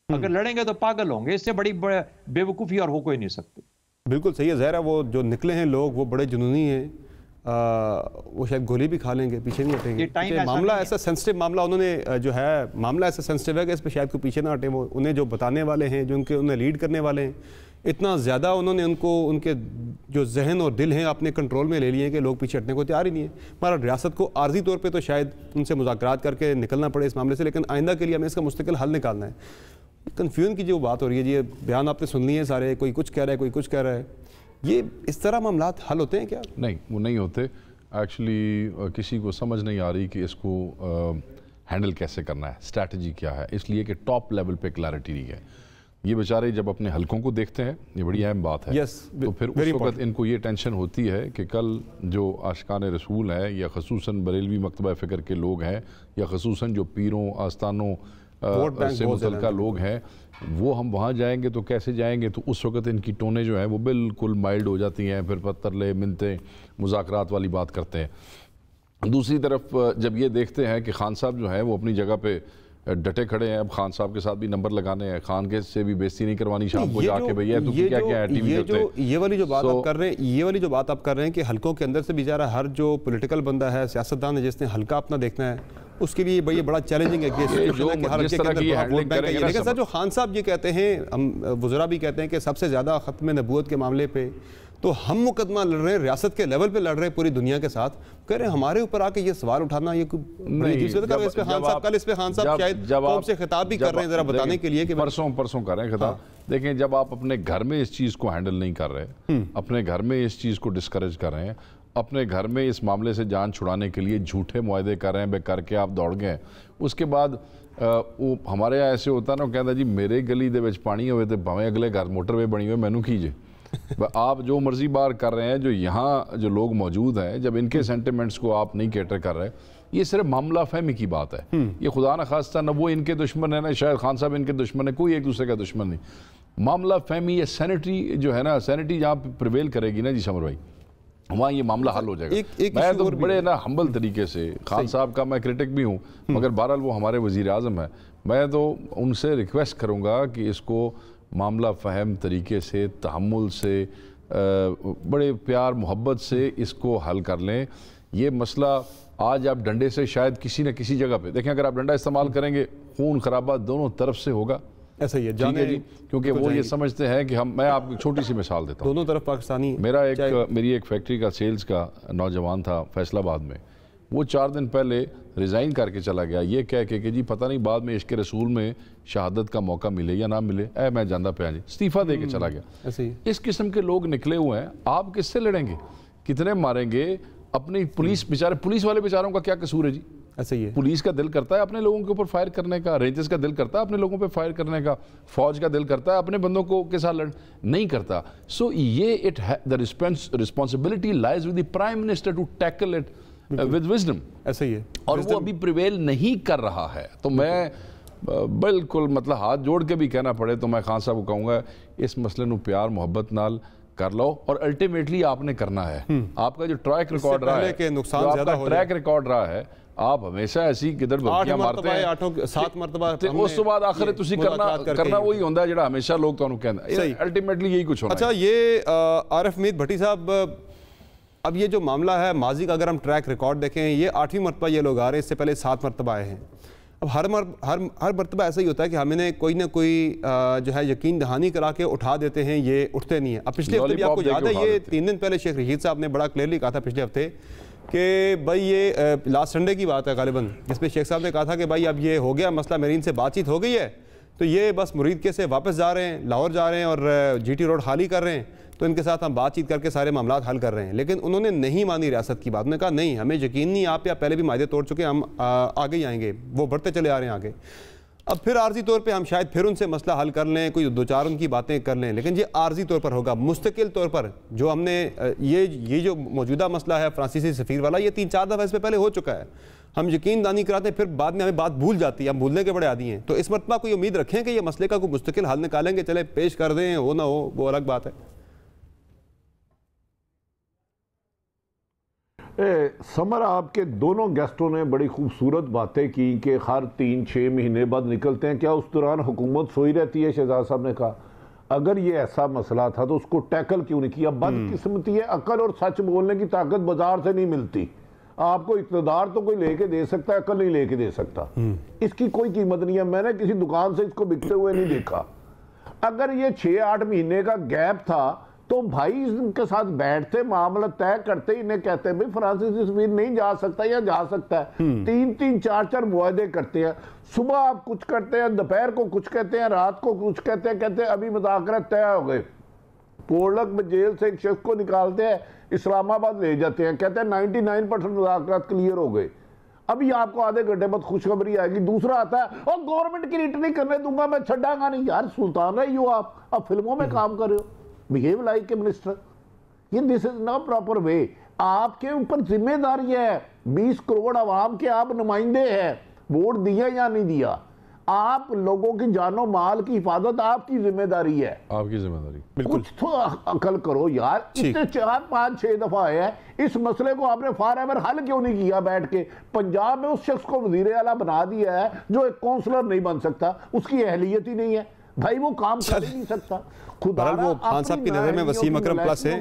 अगर लड़ेंगे तो पागल होंगे, इससे बड़ी बेवकूफ़ी और हो कोई नहीं सकती। बिल्कुल सही है। ज़ाहिर है वो जो निकले हैं लोग वो बड़े जुनूनी हैं, वो शायद गोली भी खा लेंगे, पीछे नहीं हटेंगे। मामला ऐसा सेंसिटिव मामला उन्होंने जो है, मामला ऐसा सेंसिटिव है कि इस पर शायद कोई पीछे ना हटे। वो उन्हें जो बताने वाले हैं, जो उन्हें लीड करने वाले हैं, इतना ज़्यादा उन्होंने उनके जो जहन और दिल हैं अपने कंट्रोल में ले लिए हैं कि लोग पीछे हटने को तैयार ही नहीं है। हमारा रियासत को आर्जी तौर पर तो शायद उनसे मुज़ाकरात करके निकलना पड़े इस मामले से, लेकिन आइंदा के लिए हमें इसका मुस्तकिल हल निकालना है। कन्फ्यूजन की जो बात हो रही है जी, ये बयान आपने सुन लिए हैं सारे, कोई कुछ कह रहा है कोई कुछ कह रहा है, ये इस तरह मामला हल होते हैं क्या? नहीं, वो नहीं होते। एक्चुअली किसी को समझ नहीं आ रही कि इसको हैंडल कैसे करना है, स्ट्रैटेजी क्या है, इसलिए कि टॉप लेवल पे क्लैरिटी नहीं है। ये बेचारे जब अपने हलकों को देखते हैं, ये बड़ी अहम बात है, तो फिर उस वक्त इनको ये टेंशन होती है कि कल जो आशिकान रसूल है, या खसूसन बरेलवी मकतबा फ़िक्र के लोग हैं, या खसूसन जो पीरों आस्थानों से मुतल्लिका लोग हैं, वो हम वहाँ जाएंगे तो कैसे जाएंगे? तो उस वक्त इनकी टोनें जो हैं वो बिल्कुल माइल्ड हो जाती हैं, फिर तरले मिलते मुज़ाकरात वाली बात करते हैं। दूसरी तरफ जब ये देखते हैं कि खान साहब जो हैं वो अपनी जगह पे डटे खड़े हैं, अब खान साहब के साथ भी नंबर लगाने हैं, खान के से भी बेइज्जती नहीं करवानी शाम को जाके, भैया तो क्या क्या है टीवी पे। ये वाली जो बात आप कर रहे हैं, ये वाली जो बात आप कर रहे हैं कि हलकों के अंदर से भी जा रहा है, हर जो पॉलिटिकल बंदा है, सियासतदान है, जिसने हल्का अपना देखना है, उसके लिए भाई ये बड़ा चैलेंजिंग है कि लेकिन सर जो खान साहब ये कहते हैं, हम वज़रा भी कहते हैं कि सबसे ज़्यादा ख़त्म नबूवत के मामले पे तो हम मुकदमा लड़ रहे हैं, रियासत के लेवल पे लड़ रहे हैं पूरी दुनिया के साथ, कह रहे हैं हमारे ऊपर आके ये सवाल उठाना, ये इस पे खान साहब शायद कौम से खिताब भी कर रहे हैं, जरा बताने के लिए कि परसों कर रहे हैं खिताब। देखें, जब आप अपने घर में इस चीज़ को हैंडल नहीं कर रहे, अपने घर में इस चीज़ को डिस्करेज कर रहे हैं, अपने घर में इस मामले से जान छुड़ाने के लिए झूठे मुआहदे कर रहे हैं, बे करके आप दौड़ गए, उसके बाद वो हमारे यहाँ ऐसे होता ना, वो कहता जी मेरे गली दे विच पानी होवे ते भावें अगले घर मोटरवे बनी हुई मैनू कीजिए। आप जो मर्जी बार कर रहे हैं, जो यहाँ जो लोग मौजूद हैं, जब इनके सेंटिमेंट्स को आप नहीं कैटर कर रहे, ये सिर्फ मामला फहमी की बात है। ये खुदा न खास्ता न वो इनके दुश्मन है, ना शायद खान साहब इनके दुश्मन है, कोई एक दूसरे का दुश्मन नहीं। मामला फहमी या सैनिटी जो है ना, सैनिटी जहाँ प्रिवेल करेगी ना जी समर भाई, वहाँ ये मामला हल हो जाएगा। मैं तो बड़े ना हम्बल तरीके से, खान साहब का मैं क्रिटिक भी हूँ, मगर बहरहाल वो हमारे वज़ीर आज़म है, मैं तो उनसे रिक्वेस्ट करूँगा कि इसको मामला फ़हम तरीके से, तहम्मुल से, बड़े प्यार मोहब्बत से इसको हल कर लें। ये मसला आज आप डंडे से शायद किसी न किसी जगह पे देखें, अगर आप डंडा इस्तेमाल करेंगे खून खराबा दोनों तरफ से होगा, ऐसा ही है, जाने जी, क्योंकि वो ये समझते हैं कि हम, मैं आपको छोटी सी मिसाल देता हूँ, दोनों तरफ पाकिस्तानी। मेरी एक फैक्ट्री का सेल्स का नौजवान था फैसलाबाद में, वो 4 दिन पहले रिज़ाइन करके चला गया, ये कह के कि जी पता नहीं बाद में इश्क़ रसूल में शहादत का मौका मिले या ना मिले, मैं जानदा पे जी, इस्तीफ़ा दे के चला गया। इस किस्म के लोग निकले हुए हैं, आप किससे लड़ेंगे, कितने मारेंगे? अपनी पुलिस, बेचारे पुलिस वाले बेचारों का क्या कसूर है जी? ऐसा ही है। पुलिस का दिल करता है अपने लोगों के ऊपर फायर करने का, रेंजर्स का दिल करता है अपने लोगों पे फायर करने का, फौज का दिल करता है अपने बंदों को के साथ नहीं करता। सो ये the responsibility lies with the prime minister to tackle it with wisdom. ऐसा ही है, और वो अभी प्रिवेल नहीं कर रहा है। तो मैं बिल्कुल मतलब हाथ जोड़ के भी कहना पड़े तो मैं खान साहब को कहूँगा इस मसले को प्यार मोहब्बत नाल कर लो, और अल्टीमेटली आपने करना है। आपका जो ट्रैक रिकॉर्ड रहा है, नुकसान ज्यादा हो ट्रैक रिकॉर्ड रहा है, आप हमेशा ऐसी किधर बल्कियां मारते हैं 7 मरतबा ਤੇ ਉਸ ਤੋਂ ਬਾਅਦ ਆਖਰ ਤੁਸੀਂ करना वही ਹੁੰਦਾ ਜਿਹੜਾ ਹਮੇਸ਼ਾ ਲੋਕ ਤੁਹਾਨੂੰ ਕਹਿੰਦੇ, अल्टीमेटली यही कुछ होना। अच्छा, ये आरिफ मीर भट्टी साहब, अब ये जो मामला है माजी का अगर हम ट्रैक रिकॉर्ड देखें, ये 8वीं मरतबा ये लोग आ रहे हैं, इससे पहले 7 मरतबा आए हैं। अब हर मरतबा ऐसा ही होता है कि हमें कोई ना कोई जो है यकीन दहानी करा के उठा देते हैं, ये उठते नहीं है। अब पिछले हफ्ते भी आपको याद है, ये 3 दिन पहले शेख रशीद साहब ने बड़ा क्लियरली कहा था पिछले हफ्ते कि भाई ये लास्ट संडे की बात है गालिबन, जिसमें शेख साहब ने कहा था कि भाई अब ये हो गया मसला, मेरी इनसे बातचीत हो गई है, तो ये बस मुरीद के से वापस जा रहे हैं, लाहौर जा रहे हैं और GT रोड खाली कर रहे हैं, तो इनके साथ हम बातचीत करके सारे मामला हल कर रहे हैं। लेकिन उन्होंने नहीं मानी रियासत की बात। उन्होंने कहा नहीं, हमें यकीन नहीं, आप या पहले भी मायदे तोड़ चुके, हम आगे ही आएंगे। वो बढ़ते चले आ रहे हैं आगे। अब फिर आर्जी तौर पे हम शायद फिर उनसे मसला हल कर लें, कोई 2-4 उनकी बातें कर लें, लेकिन ये आर्जी तौर पर होगा। मुस्तकिल तौर पर जो हमने ये जो मौजूदा मसला है फ्रांसीसी सफ़ीर वाला, ये 3-4 दफ़ा इस पर पहले हो चुका है। हम यकीन दानी कराते हैं, फिर बाद में हमें बात भूल जाती है, हम भूलने के बड़े आदी हैं। तो इस मरतबा कोई उम्मीद रखें कि ये मसले का कोई मुस्तकिल हल निकालेंगे, चले पेश कर दें, हो ना हो वो अलग बात है। समर, आपके दोनों गेस्टों ने बड़ी खूबसूरत बातें की कि हर 3-6 महीने बाद निकलते हैं, क्या उस दौरान हुकूमत सोई रहती है? शहजाद साहब ने कहा अगर ये ऐसा मसला था तो उसको टैकल क्यों नहीं किया? बदकिस्मती है, अकल और सच बोलने की ताकत बाजार से नहीं मिलती। आपको इक़्तिदार तो कोई लेके दे सकता है, अकल नहीं लेके दे सकता। इसकी कोई कीमत नहीं है। मैंने किसी दुकान से इसको बिकते हुए नहीं देखा। अगर ये 6-8 महीने का गैप था तो भाई इनके साथ बैठते, मामला तय करते, इन्हें कहते भाई फ्रांसीसी सफ़ीर नहीं जा सकता या जा सकता है। 3-3, 4-4 मुआहदे करते हैं। सुबह आप कुछ करते हैं, दोपहर को कुछ कहते हैं, रात को कुछ कहते हैं, कहते हैं अभी मुज़ाकरात तय हो गए। पोलक में जेल से एक शख्स को निकालते हैं, इस्लामाबाद ले जाते हैं, कहते हैं 99% मुज़ाकरात क्लियर हो गए। अभी आपको आधे घंटे बाद खुशखबरी आएगी, दूसरा आता है और गवर्नमेंट की रिट नहीं करने दूंगा, मैं छड़ांगा नहीं। यार सुल्तान रही हो आप, अब फिल्मों में काम कर रहे हो, बिहेव लाइक ए मिनिस्टर। ये this is not proper way. आपके ऊपर जिम्मेदारी है, 20 करोड़ आवाम के आप नुमाइंदे हैं, वोट दिया या नहीं दिया, आप लोगों की जानो माल की हिफाजत आपकी जिम्मेदारी है, आपकी जिम्मेदारी। कुछ तो अकल करो यार। इतने 4-5-6 दफा आए हैं, इस मसले को आपने फॉरएवर हल क्यों नहीं किया बैठ के? पंजाब में उस शख्स को वजीर आला बना दिया है जो एक काउंसलर नहीं बन सकता, उसकी अहलियत ही नहीं है भाई, वो काम कर ही नहीं सकता। खुदा वो खान साहब की नजर में वसीम अकरम प्लस है,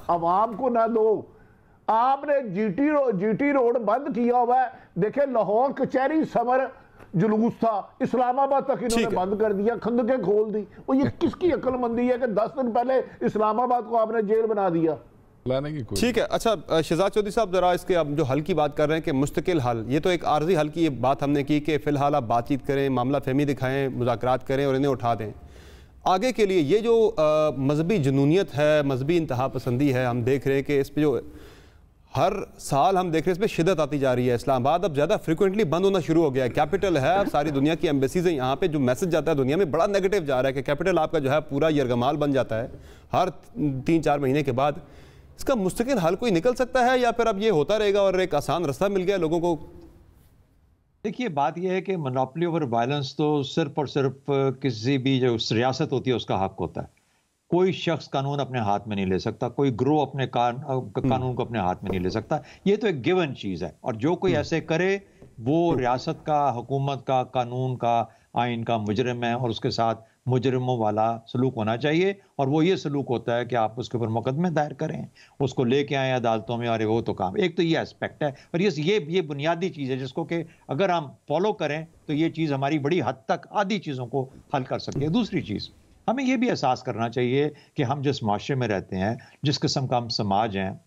आवाम को ना दो। आपने GT रोड बंद किया हुआ है। देखे लाहौर कचहरी समर जुलूस था, इस्लामाबाद तक इन्होंने बंद कर दिया, खंदकें खोल दी। और ये किसकी अक्लमंदी है कि 10 दिन पहले इस्लामाबाद को आपने जेल बना दिया? ठीक है। अच्छा शहजाद चौधरी साहब, जरा इसके अब जो हल की बात कर रहे हैं कि मुस्तकिल हल, ये तो एक आर्जी हल की बात हमने की कि फिलहाल आप बातचीत करें, मामला फहमी दिखाएं, मुज़ाकरात करें और इन्हें उठा दें। आगे के लिए ये जो मजहबी जुनूनियत है, मजहबी इंतहा पसंदी है, हम देख रहे हैं कि इस पर जो हर साल हम देख रहे हैं इस पर शिदत आती जा रही है। इस्लामाबाद अब ज़्यादा फ्रिक्वेंटली बंद होना शुरू हो गया है। कैपिटल है, अब सारी दुनिया की एम्बेसीज हैं यहाँ पे, जो मैसेज जाता है दुनिया में बड़ा नेगेटिव जा रहा है कि कैपिटल आपका जो है पूरा यरगमाल बन जाता है हर 3-4 महीने के बाद। इसका मुस्तकिल हल कोई निकल सकता है या फिर अब ये होता रहेगा और एक आसान रास्ता मिल गया लोगों को? देखिए, बात यह है कि मोनोपोली ओवर वायलेंस तो सिर्फ और सिर्फ किसी भी जो रियासत होती है उसका हक होता है। कोई शख्स कानून अपने हाथ में नहीं ले सकता, कोई ग्रोह अपने कानून को अपने हाथ में नहीं ले सकता। ये तो एक गिवन चीज़ है, और जो कोई ऐसे करे वो रियासत का, हुकूमत का, कानून का, आइन का मुजरिम है, और उसके साथ मुजरिमों वाला सलूक होना चाहिए। और वो ये सलूक होता है कि आप उसके ऊपर मुकदमे दायर करें, उसको लेके आएँ अदालतों में, और वो तो काम, एक तो ये एस्पेक्ट है। और ये बुनियादी चीज़ है जिसको कि अगर हम फॉलो करें तो ये चीज़ हमारी बड़ी हद तक आधी चीज़ों को हल कर सकती है। दूसरी चीज़, हमें ये भी एहसास करना चाहिए कि हम जिस माशरे में रहते हैं, जिस किस्म का हम समाज हैं,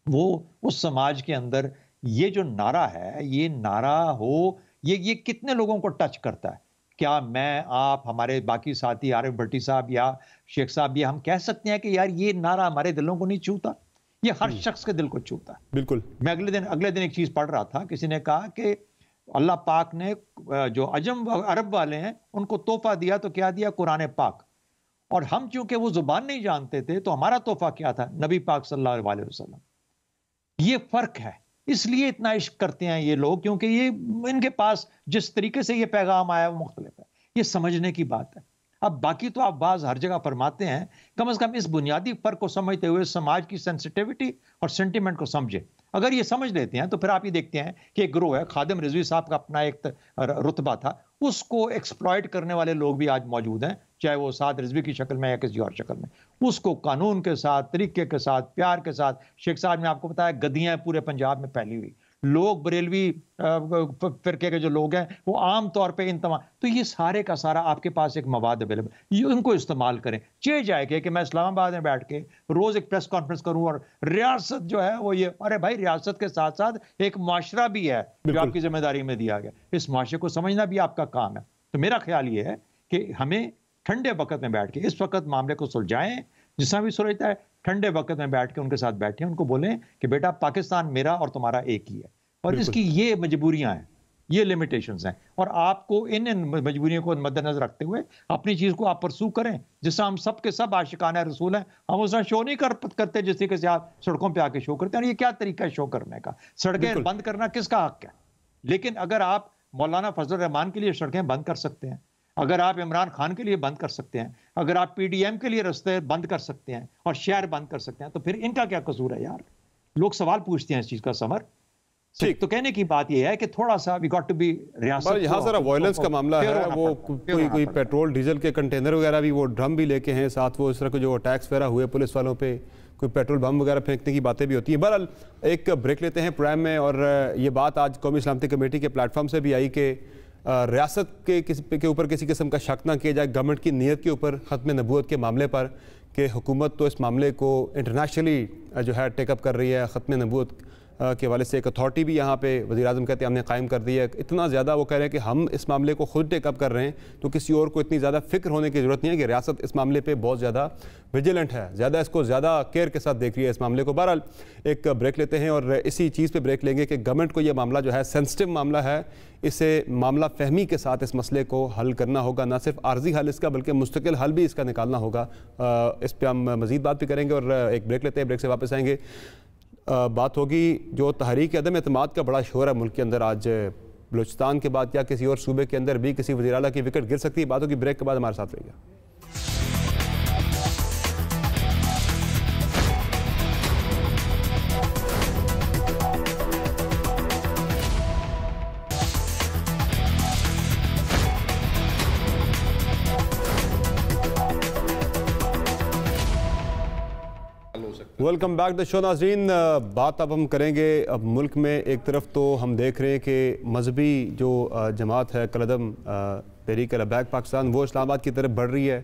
वो उस समाज के अंदर ये जो नारा है, ये नारा हो, ये कितने लोगों को टच करता है? क्या मैं, आप, हमारे बाकी साथी आरिफ भट्टी साहब या शेख साहब, ये हम कह सकते हैं कि यार ये नारा हमारे दिलों को नहीं छूता? ये हर शख्स के दिल को छूता है। बिल्कुल। मैं अगले दिन एक चीज पढ़ रहा था, किसी ने कहा कि अल्लाह पाक ने जो अजम अरब वाले हैं उनको तोहफा दिया, तो क्या दिया? कुरान पाक। और हम चूंकि वो जुबान नहीं जानते थे तो हमारा तोहफा क्या था? नबी पाक सल्लल्लाहु अलैहि वसल्लम। ये फर्क है, इसलिए इतना इश्क करते हैं ये लोग, क्योंकि ये इनके पास जिस तरीके से ये पैगाम आया वो मुख्तलिफ है। ये समझने की बात है। अब बाकी तो आप बाज हर जगह फरमाते हैं, कम से कम इस बुनियादी फर्क को समझते हुए समाज की सेंसिटिविटी और सेंटिमेंट को समझे। अगर ये समझ लेते हैं तो फिर आप ये देखते हैं कि एक ग्रोह है, खादिम रिजवी साहब का अपना एक रुतबा था, उसको एक्सप्लॉइट करने वाले लोग भी आज मौजूद हैं, चाहे वो साद रिजवी की शक्ल में या किसी और शक्ल में। उसको कानून के साथ, तरीके के साथ, प्यार के साथ, शेख साहब ने आपको बताया गद्दियां पूरे पंजाब में फैली हुई, लोग बरेलवी फिरके के जो लोग हैं वो आम तौर पे इन तमाम, तो ये सारे का सारा आपके पास एक मवाद अवेलेबल, ये उनको इस्तेमाल करें। चे जाए कि मैं इस्लामाबाद में बैठ के रोज एक प्रेस कॉन्फ्रेंस करूं और रियासत जो है वो ये, अरे भाई रियासत के साथ साथ एक माशरा भी है जो आपकी जिम्मेदारी में दिया गया, इस माशरे को समझना भी आपका काम है। तो मेरा ख्याल ये है कि हमें ठंडे वक्त में बैठ के इस वक्त मामले को सुलझाएं, जिसका भी सुलझता है ठंडे वक्त में बैठ के उनके साथ बैठे, उनको बोलें कि बेटा पाकिस्तान मेरा और तुम्हारा एक ही है, और इसकी ये मजबूरियां हैं, ये लिमिटेशंस हैं, और आपको इन मजबूरियों को मद्देनजर रखते हुए अपनी चीज को आप परसू करें, जिससे हम सब के सब आशिकाना रसूल हैं। हम उसका शो नहीं करते जिस तरीके से आप सड़कों पे आके शो करते हैं। ये क्या तरीका है शो करने का? सड़कें बंद करना किसका हक है? लेकिन अगर आप मौलाना फजल रहमान के लिए सड़कें बंद कर सकते हैं, अगर आप इमरान खान के लिए बंद कर सकते हैं, अगर आप पीडीएम के लिए रास्ते बंद कर सकते हैं और शहर बंद कर सकते हैं, तो फिर इनका क्या कसूर है यार? लोग सवाल पूछते हैं इस चीज का। समर ठीक, तो कहने की बात यह है कि थोड़ा सा वी गॉट टू बी रियासत। यहाँ सारा वायलेंस का मामला है, वो कोई पेट्रोल डीजल के कंटेनर वगैरह भी वो ड्रम भी लेके हैं साथ, वो इस तरह के जो अटैक्स वगैरह हुए पुलिस वालों पे, कोई पेट्रोल बम वगैरह फेंकने की बातें भी होती हैं। बहरहाल एक ब्रेक लेते हैं प्राइम में, और ये बात आज कौमी सलामती कमेटी के प्लेटफॉर्म से भी आई कि रियासत के ऊपर किसी किस्म का शक ना किया जाए गवर्नमेंट की नीयत के ऊपर ख़त्म नबूवत के मामले पर, कि हुकूमत तो इस मामले को इंटरनेशनली जो है टेकअप कर रही है। ख़त्म नबूवत के वाले से एक अथॉरिटी भी यहाँ पे वज़ीर-ए-आज़म कहते हैं हमने कायम कर दी है। इतना ज़्यादा वो कह रहे हैं कि हम इस मामले को खुद टेकअप कर रहे हैं, तो किसी और को इतनी ज़्यादा फिक्र होने की ज़रूरत नहीं है कि रियासत इस मामले पे बहुत ज़्यादा विजिलेंट है, ज़्यादा इसको ज़्यादा केयर के साथ देख रही है इस मामले को। बहरहाल एक ब्रेक लेते हैं और इसी चीज़ पर ब्रेक लेंगे कि गवर्नमेंट को यह मामला जो है सेंसिटिव मामला है, इसे मामला फहमी के साथ इस मसले को हल करना होगा, ना सिर्फ आर्जी हल इसका बल्कि मुस्तकिल हल भी इसका निकालना होगा। इस पर हम मज़ीद बात भी करेंगे और एक ब्रेक लेते हैं, ब्रेक से वापस आएंगे। बात होगी जो तहरीक अदम एतमाद का बड़ा शोर है मुल्क के अंदर, आज बलूचिस्तान के बाद या किसी और सूबे के अंदर भी किसी वज़ीर आला की विकेट गिर सकती है। बात होगी ब्रेक के बाद, हमारे साथ रहिए। वेलकम बैक द शो नाज़रीन। बात अब हम करेंगे, अब मुल्क में एक तरफ तो हम देख रहे हैं कि मजहबी जो जमात है कलदम तहरीक लब्बैक पाकिस्तान, वो इस्लामाबाद की तरफ बढ़ रही है,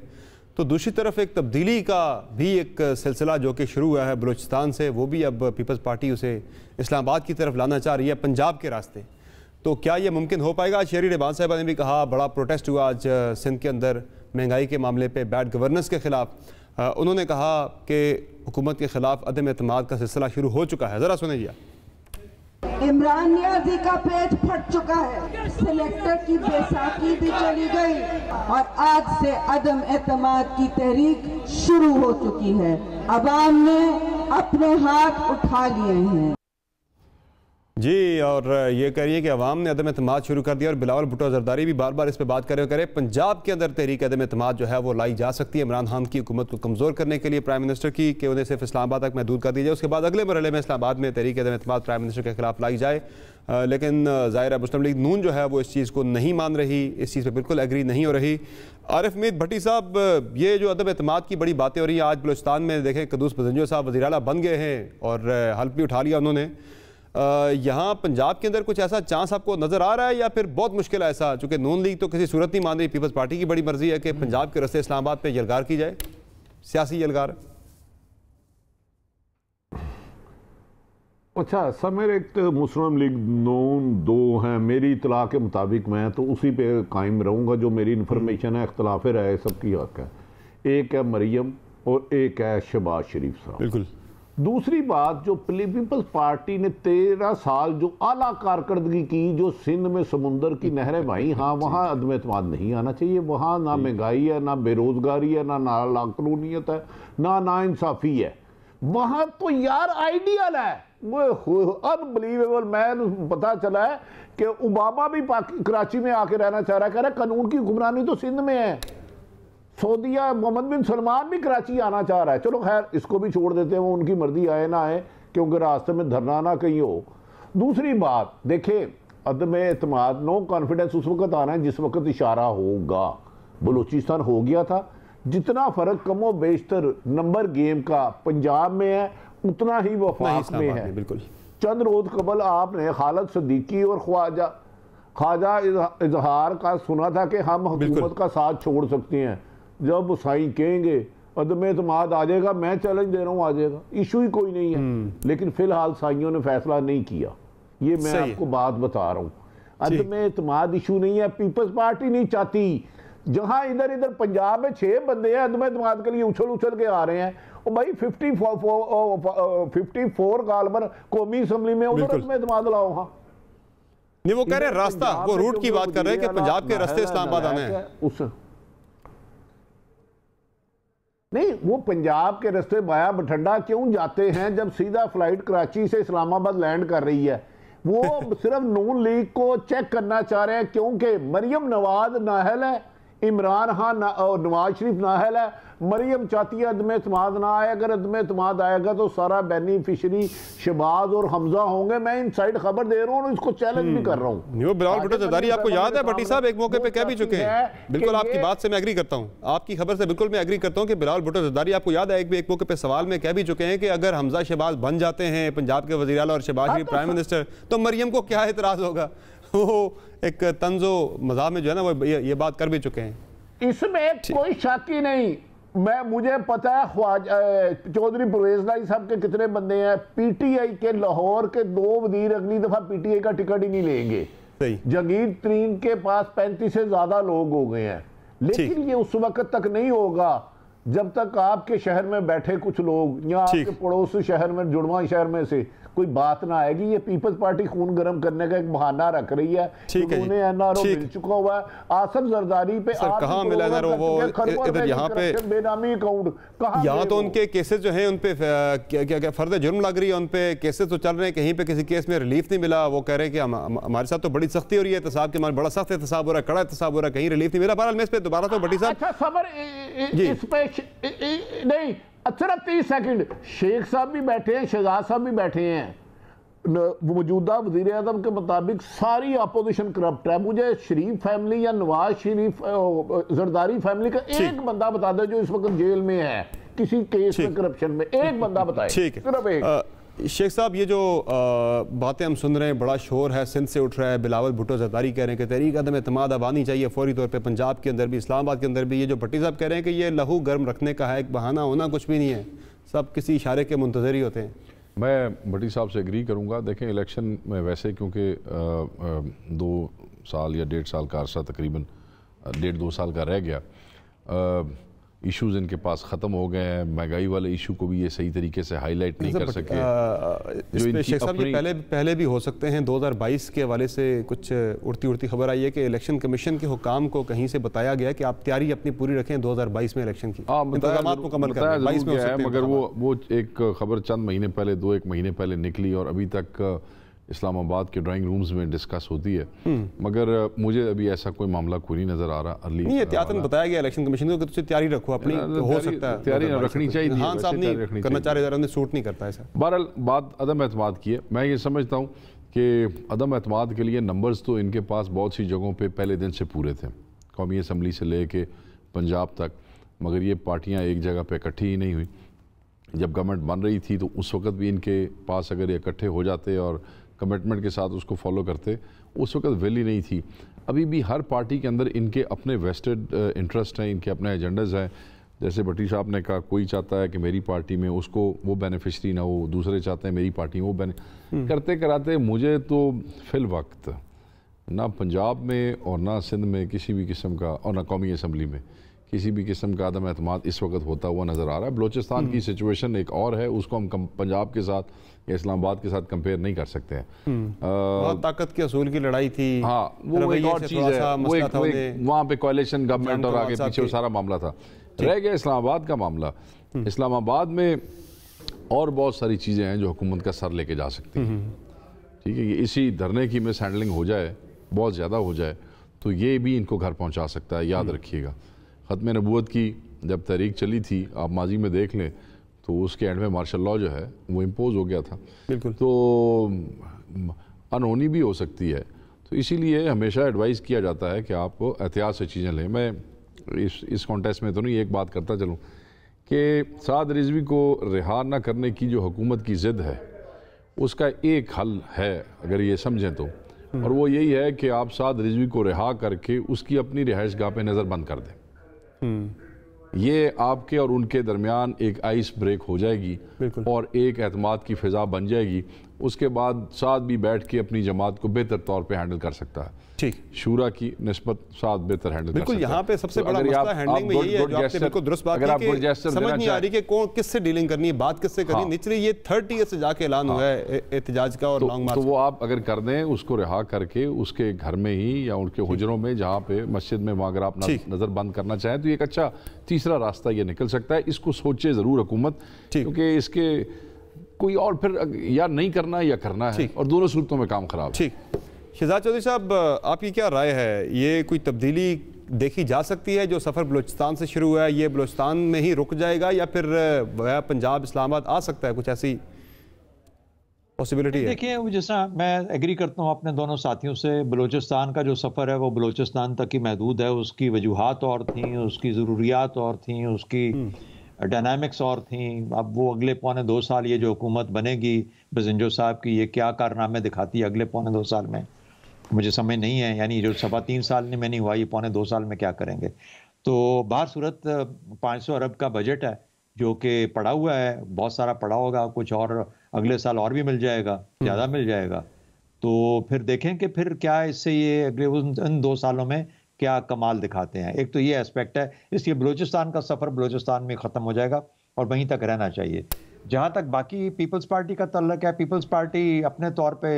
तो दूसरी तरफ एक तब्दीली का भी एक सिलसिला जो कि शुरू हुआ है बलूचिस्तान से, वो भी अब पीपल्स पार्टी उसे इस्लामाबाद की तरफ लाना चाह रही है पंजाब के रास्ते। तो क्या ये मुमकिन हो पाएगा? आज शहरी रहमान साहबा ने भी कहा, बड़ा प्रोटेस्ट हुआ आज सिंध के अंदर महंगाई के मामले पर, बैड गवर्नेंस के ख़िलाफ़। उन्होंने कहा कि हुकूमत के खिलाफ अदम एतमाद का सिलसिला शुरू हो चुका है। ज़रा सुनिए। इमरान नियाज़ी का पेज फट चुका है, सिलेक्टर की बैसाखी भी चली गई और आज से अदम एतमाद की तहरीक शुरू हो चुकी है। अवाम ने अपने हाथ उठा लिए हैं जी, और ये कह रही है कि अवाम ने अदम एतमाद शुरू कर दिया, और बिलावल भुट्टो जरदारी भी बार बार इस पर बात करे पंजाब के अंदर तहरीक अदम एतमाद जो है वो लाई जा सकती है इमरान खान की हुकूमत को कमज़ोर करने के लिए, प्राइम मिनिस्टर की, कि उन्हें सिर्फ इस्लामाबाद तक महदूद कर दी जाए, उसके बाद अगले मरहले में इस्लामाबाद में तहरीक अदम एतमाद प्राइम मिनिस्टर के खिलाफ लाई जाए। लेकिन ज़ाहिर है मुस्लिम लीग नून जो है वो इस चीज़ को नहीं मान रही, इस चीज़ पर बिल्कुल एग्री नहीं हो रही। आरिफ मीर भट्टी साहब, ये जो अदम एतमाद की बड़ी बातें हो रही हैं, आज बलूचिस्तान में देखें कदूस बजंजो साहब वज़ीर आला बन गए हैं और हल्फ भी उठा लिया उन्होंने। यहाँ पंजाब के अंदर कुछ ऐसा चांस आपको नज़र आ रहा है या फिर बहुत मुश्किल है ऐसा, चूँकि नून लीग तो किसी सूरत नहीं मान रही, पीपल्स पार्टी की बड़ी मर्जी है कि पंजाब के रस्ते इस्लामाबाद पे यलगार की जाए, सियासी यलगार? अच्छा समर, एक तो मुस्लिम लीग नून दो हैं मेरी इतला के मुताबिक, मैं तो उसी पे कायम रहूँगा जो मेरी इन्फॉर्मेशन है, इख्तलाफ राय सबकी हक है। एक है मरियम और एक है शहबाज शरीफ साहब। बिल्कुल। दूसरी बात, जो पीपल्स पार्टी ने 13 साल जो आला कारकर्दगी की, जो सिंध में समुंदर की नहरें भाई, हाँ वहाँ अदम एतमाद नहीं आना चाहिए। वहाँ ना महंगाई है, ना बेरोजगारी है, ना लाकानूनियत है, ना इंसाफी है। वहाँ तो यार आइडियल है, वो अनबिलीवेबल। मैं पता चला है कि ओबामा भी कराची में आके रहना चाह रहा है, कह रहा है कानून की हुक्मरानी तो सिंध में है। सऊदीया मोहम्मद बिन सलमान भी कराची आना चाह रहा है। चलो खैर इसको भी छोड़ देते हैं, वो उनकी मर्जी आए ना आए, क्योंकि रास्ते में धरना ना कहीं हो। दूसरी बात देखिए, अदम एतमाद, नो कॉन्फिडेंस उस वक्त आना है जिस वक्त इशारा होगा। बलूचिस्तान हो गया था, जितना फर्क कमो बेशतर नंबर गेम का पंजाब में है उतना ही वफाक में है। बिल्कुल। चंद रोज कबल आपने खालिद सदीकी और ख्वाजा इजहार का सुना था कि हम हुकूमत का साथ छोड़ सकते हैं। जब साईं कहेंगे अदम एतमाद आ जाएगा, मैं चैलेंज दे रहा हूँ, आ जाएगा, इशू ही कोई नहीं है। लेकिन फिलहाल साईयों ने फैसला नहीं किया, ये मैं आपको बात बता रहा हूँ। अदम एतमाद इशू नहीं है, पीपल्स पार्टी नहीं चाहती। जहां इधर इधर पंजाब में 6 बंदे हैं अदम एतमाद के लिए उछल के आ रहे हैं, और भाई 54 गालबन कौमी असम्बली में उधर अदम एतमाद लाओ। हाँ नहीं, वो कह रहे हैं रास्ता, वो रूट की बात कर रहे हैं कि पंजाब के रास्ते इस्लामाबाद आने हैं। नहीं, वो पंजाब के रास्ते बाया बठंडा क्यों जाते हैं जब सीधा फ्लाइट कराची से इस्लामाबाद लैंड कर रही है? वो सिर्फ नून लीग को चेक करना चाह रहे हैं, क्योंकि मरियम नवाज नाहल है, इमरान खान और नवाज शरीफ नाहल है। मरियम चाहती है अदम एतमाद ना आए। अगर अदम एतमाद आएगा तो सारा बेनिफिशरी शहबाज और हमजा होंगे। मैं इनसाइड खबर दे रहा हूँ, इसको चैलेंज भी कर रहा हूँ। वो बिलावल भुट्टो ज़रदारी आपको याद है भट्टी साहब एक मौके पे कह भी चुके हैं। बिल्कुल आपकी बात से मैं एग्री करता हूँ, आपकी खबर से बिल्कुल मैं एग्री करता हूँ कि बिलावल भुट्टो ज़रदारी आपको याद है एक मौके पे सवाल में कह भी चुके हैं कि अगर हमजा शहबाज बन जाते हैं पंजाब के वज़ीर आला और शहबाज शरीफ प्राइम मिनिस्टर, तो मरियम को क्या एतराज़ होगा। वो एक तंज़ो मज़ाक में जो है ना वो ये बात कर भी चुके हैं। इसमें कोई शक ही नहीं। मुझे पता है चौधरी परवेज लाई साहब के कितने बंदे हैं। पीटीआई के लाहौर के 2 वजीर अगली दफा पीटीआई का टिकट ही नहीं लेंगे। जंगीर तरीन के पास 35 से ज्यादा लोग हो गए हैं, लेकिन ये उस वक्त तक नहीं होगा जब तक आपके शहर में बैठे कुछ लोग या आपके पड़ोसी शहर में, जुड़वा शहर में से कोई बात ना आएगी। ये पीपल्स पार्टी खून गर्म करने का एक बहाना रख रही है। उन्हें एनआरओ मिल चुका हुआ है। आसफ जरदारी पे कहाँ मिला एनआरओ? वो इधर यहाँ पे बेनामी अकाउंट कहाँ? यहाँ तो उनके केसेस जो हैं उन पे क्या फर्द जुर्म लग रही है, उन पे केसेस तो चल रहे हैं, कहीं पे किसी केस में रिलीफ नहीं मिला। वो कह रहे हैं कि हमारे साथ तो बड़ी सख्ती हो रही है एहतसाब की, हमारा बड़ा सख्त एहतसाब हो रहा है, कड़ा एहतसाब हो रहा है, कहीं रिलीफ नहीं मिला। बहरहाल मैं इस पे दोबारा तो भट्टी साहब इस पे नहीं, सिर्फ 30 सेकंड। शेख साहब भी बैठे हैं, शहजाद साहब भी बैठे हैं। मौजूदा वजीर आज़म के मुताबिक सारी अपोजिशन करप्ट है। मुझे शरीफ फैमिली या नवाज शरीफ जरदारी फैमिली का एक बंदा बता दे जो इस वक्त जेल में है किसी केस में, करप्शन में, एक बंदा बताए। ठीक है शेख साहब, ये जो बातें हम सुन रहे हैं, बड़ा शोर है, सिंध से उठ रहा है। बिलावल भुट्टो ज़रदारी कह रहे हैं कि तहरीक अदम एतमाद अब आनी चाहिए फौरी तौर पे, पंजाब के अंदर भी, इस्लामाबाद के अंदर भी। ये जो भट्टी साहब कह रहे हैं कि ये लहू गर्म रखने का है, एक बहाना होना कुछ भी नहीं है, सब किसी इशारे के मुंतज़र ही होते हैं। मैं भट्टी साहब से एग्री करूंगा। देखें, इलेक्शन में वैसे क्योंकि 2 साल या 1.5 साल का अरसा, तकरीबन 1.5-2 साल का रह गया, इश्यूज़ इनके पास ख़त्म हो गए हैं। महंगाई वाले इशू को भी ये सही तरीके से हाईलाइट नहीं कर सके। शेख साहब ये पहले भी हो सकते हैं। 2022 के हवाले से कुछ उड़ती खबर आई है कि इलेक्शन कमीशन के हुकाम को कहीं से बताया गया कि आप तैयारी अपनी पूरी रखें 2022 में इलेक्शन की, इंतज़ामात मुकम्मल करें। 22 में है, मगर वो एक खबर चंद महीने पहले, 2-1 महीने पहले निकली और अभी तक इस्लामाबाद के ड्राइंग रूम्स में डिस्कस होती है, मगर मुझे अभी ऐसा कोई मामला कोई नहीं नज़र आ रहा। अर्ली नहीं, एहतियातन बताया गया इलेक्शन कमीशन को कि तुझे तैयारी रखो अपनी, हो सकता है तैयारी रखनी चाहिए। खान साहब नहीं करना चाह रहे, उन्हें सूट नहीं करता ऐसा। बहरहाल बात अदम एतमाद की है। मैं ये समझता हूँ कि अदम एतमाद के लिए नंबर्स तो इनके पास बहुत सी जगहों पर पहले दिन से पूरे थे, कौमी असम्बली से ले के पंजाब तक, मगर ये पार्टियाँ एक जगह पर इकट्ठी ही नहीं हुई। जब गवर्नमेंट बन रही थी तो उस वक्त भी इनके पास अगर ये इकट्ठे हो जाते और कमिटमेंट के साथ उसको फॉलो करते, उस वक्त वैल्यू नहीं थी। अभी भी हर पार्टी के अंदर इनके अपने वेस्टेड इंटरेस्ट हैं, इनके अपने एजेंडाज हैं। जैसे भट्टी साहब ने कहा, कोई चाहता है कि मेरी पार्टी में उसको वो बेनिफिशरी ना हो, दूसरे चाहते हैं मेरी पार्टी में वो करते कराते मुझे तो फिल वक्त ना पंजाब में और ना सिंध में किसी भी किस्म का, और ना कौमी असम्बली में किसी भी किस्म का आदम एतमाद इस वक्त होता हुआ नज़र आ रहा है। बलूचिस्तान की सिचुएशन एक और है, उसको हम पंजाब के साथ या इस्लामाबाद के साथ कंपेयर नहीं कर सकते हैं। बहुत ताकत के असूल की लड़ाई थी। हाँ, वो एक और चीज़ है, वो वहाँ पे कोalition गवर्नमेंट और आगे पीछे वो सारा मामला था। रह गया इस्लामाबाद का मामला। इस्लामाबाद में और बहुत सारी चीज़ें हैं जो हुकूमत का सर लेके जा सकती हैं। ठीक है, इसी धरने की मिस हैंडलिंग हो जाए, बहुत ज़्यादा हो जाए, तो ये भी इनको घर पहुँचा सकता है। याद रखिएगा, ख़त्म नबूवत की जब तहरीक चली थी, आप माजी में देख लें, तो उसके एंड में मार्शल लॉ जो है वो इम्पोज हो गया था। बिल्कुल। तो अनहोनी भी हो सकती है, तो इसीलिए हमेशा एडवाइस किया जाता है कि आप एहतियात से चीज़ें लें। मैं इस कॉन्टेस्ट में तो नहीं, एक बात करता चलूँ कि साद रिजवी को रिहा न करने की जो हुकूमत की ज़िद है, उसका एक हल है अगर ये समझें तो, और वो यही है कि आप साद रिजवी को रिहा करके उसकी अपनी रिहाइशगाह पे नज़र बंद कर दें। ये आपके और उनके दरमियान एक आइस ब्रेक हो जाएगी और एक एतमाद की फ़िज़ा बन जाएगी। उसके बाद साथ भी बैठ के अपनी जमात को बेहतर तौर पे हैंडल कर सकता है। ठीक, शूरा की निस्बत साथ बेहतर हैंडल कर सकता है। यहाँ पे सबसे बड़ा मसला हैंडलिंग में यही है, जो आपने बिल्कुल दुरुस्त बात की कि समझ नहीं आ रही कि कौन किससे डीलिंग करनी है, बात किससे करनी है। निचले ये 30 ईयर से जाके ऐलान हुआ है एहतजाज का और लॉन्ग मार्च। तो वो आप अगर कर दें, उसको रिहा करके उसके घर में ही या उनके हुजरों में, जहाँ पे मस्जिद में, वहाँ अगर आप नज़र बंद करना चाहें, तो एक अच्छा तीसरा रास्ता ये निकल सकता है। इसको सोचे ज़रूर हुकूमत, क्योंकि इसके कोई और फिर या नहीं करना है या करना है, और दोनों सूरतों में काम खराब है। ठीक, शहजाद चौधरी साहब, आपकी क्या राय है? ये कोई तब्दीली देखी जा सकती है? जो सफ़र बलूचिस्तान से शुरू हुआ है, ये बलूचिस्तान में ही रुक जाएगा या फिर वह पंजाब इस्लामाबाद आ सकता है? कुछ ऐसी पॉसिबिलिटी है? देखिए, जैसा मैं एग्री करता हूँ अपने दोनों साथियों से, बलूचिस्तान का जो सफ़र है वो बलूचिस्तान तक ही महदूद है। उसकी वजूहात और थी, उसकी ज़रूरियात और थी, उसकी डायनामिक्स और थी। अब वो अगले 1.25 साल ये जो हुकूमत बनेगी बजिंजो साहब की, ये क्या कारनामे दिखाती है अगले 1.25 साल में, मुझे समझ नहीं है। यानी जो 3.25 साल में नहीं हुआ, ये 1.25 साल में क्या करेंगे? तो बाहर सूरत 500 अरब का बजट है जो कि पड़ा हुआ है, बहुत सारा पड़ा होगा, कुछ और अगले साल और भी मिल जाएगा, ज़्यादा मिल जाएगा। तो फिर देखें कि फिर क्या इससे ये अगले इन 2 सालों में क्या कमाल दिखाते हैं। एक तो ये एस्पेक्ट है, इसलिए बलूचिस्तान का सफ़र बलूचिस्तान में ख़त्म हो जाएगा और वहीं तक रहना चाहिए। जहाँ तक बाकी पीपल्स पार्टी का तल्लक है, पीपल्स पार्टी अपने तौर पे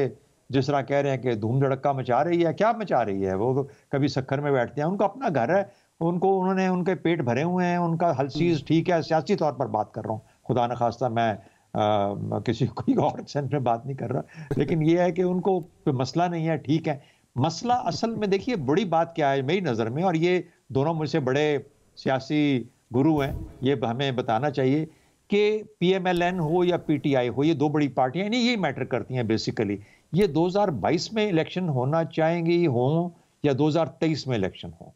जिस तरह कह रहे हैं कि धूम धड़क्का मचा रही है, क्या मचा रही है? वो कभी सखर में बैठते हैं, उनको अपना घर है, उन्होंने उनके पेट भरे हुए हैं, उनका हर चीज़ ठीक है। सियासी तौर पर बात कर रहा हूँ, खुदा न खास्ता मैं किसी कोई और सेंस में बात नहीं कर रहा, लेकिन ये है कि उनको कोई मसला नहीं है, ठीक है। मसला असल में देखिए बड़ी बात क्या है मेरी नज़र में, और ये दोनों मुझसे बड़े सियासी गुरु हैं, ये हमें बताना चाहिए कि PMLN हो या PTI हो, ये 2 बड़ी पार्टियां नहीं, ये मैटर करती हैं बेसिकली। ये 2022 में इलेक्शन होना चाहेंगी हों या 2023 में इलेक्शन हो,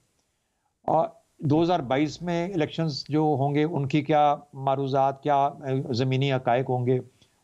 और 2022 में इलेक्शंस जो होंगे उनकी क्या मारूजात, क्या ज़मीनी हक़ाइक़ होंगे,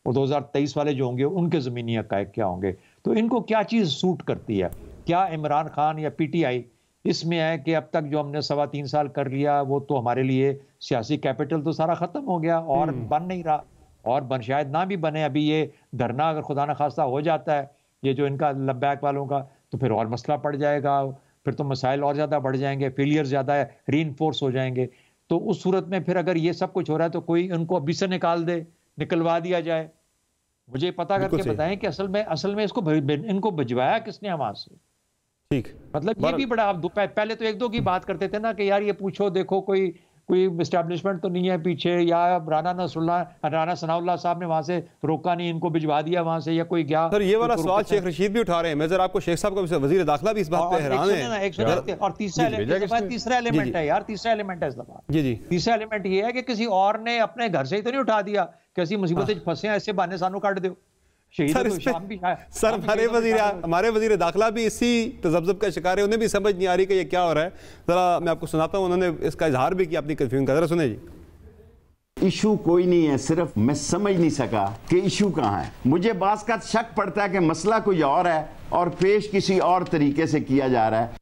और 2023 वाले जो होंगे उनके ज़मीनी हक़ाइक़ क्या होंगे। तो इनको क्या चीज़ सूट करती है? क्या इमरान खान या PTI इसमें है कि अब तक जो हमने 3.25 साल कर लिया वो तो हमारे लिए सियासी कैपिटल तो सारा ख़त्म हो गया और बन नहीं रहा, और शायद ना भी बने। अभी ये धरना अगर खुदा न खास्ता हो जाता है, ये जो इनका लब्बैक वालों का, तो फिर और मसला पड़ जाएगा, फिर तो मसाइल और ज़्यादा बढ़ जाएंगे, फेलियर ज़्यादा रीइंफोर्स हो जाएंगे। तो उस सूरत में फिर अगर ये सब कुछ हो रहा है तो कोई उनको अभी से निकलवा दिया जाए। मुझे पता करके बताएं कि असल में इनको भिजवाया किसने हमारे से? ठीक, मतलब ये भी बड़ा, आप पहले तो 1-2 की बात करते थे ना कि यार ये पूछो देखो कोई एस्टैब्लिशमेंट तो नहीं है पीछे, या राना सनाउल्लाह साहब ने वहां से रोका नहीं, इनको भिजवा दिया वहां से, या कोई गया। सर, ये वाला सवाल शेख रशीद भी उठा रहे हैं। मैं जरा आपको शेख साहब का वजीर दाखिला भी इस बात पे हैरान है। और तीसरा एलिमेंट है यार, तीसरा एलिमेंट है इस दफा। जी, तीसरा एलिमेंट ये है कि किसी और ने अपने घर से ही तो नहीं उठा दिया, कैसी मुसीबत फंसे हैं, ऐसे बहाने सानू काट दो। सर, हमारे वजीर दाखिला भी इसी तजब्जुब का शिकार है, उन्हें भी समझ नहीं आ रही कि ये क्या हो रहा है। जरा मैं आपको सुनाता हूँ, उन्होंने इसका इजहार भी किया अपनी कंफ्यूजन का, जरा सुने जी। इशू कोई नहीं है, सिर्फ मैं समझ नहीं सका कि इशू कहाँ है। मुझे बास का शक पड़ता है कि मसला कोई और है और पेश किसी और तरीके से किया जा रहा है।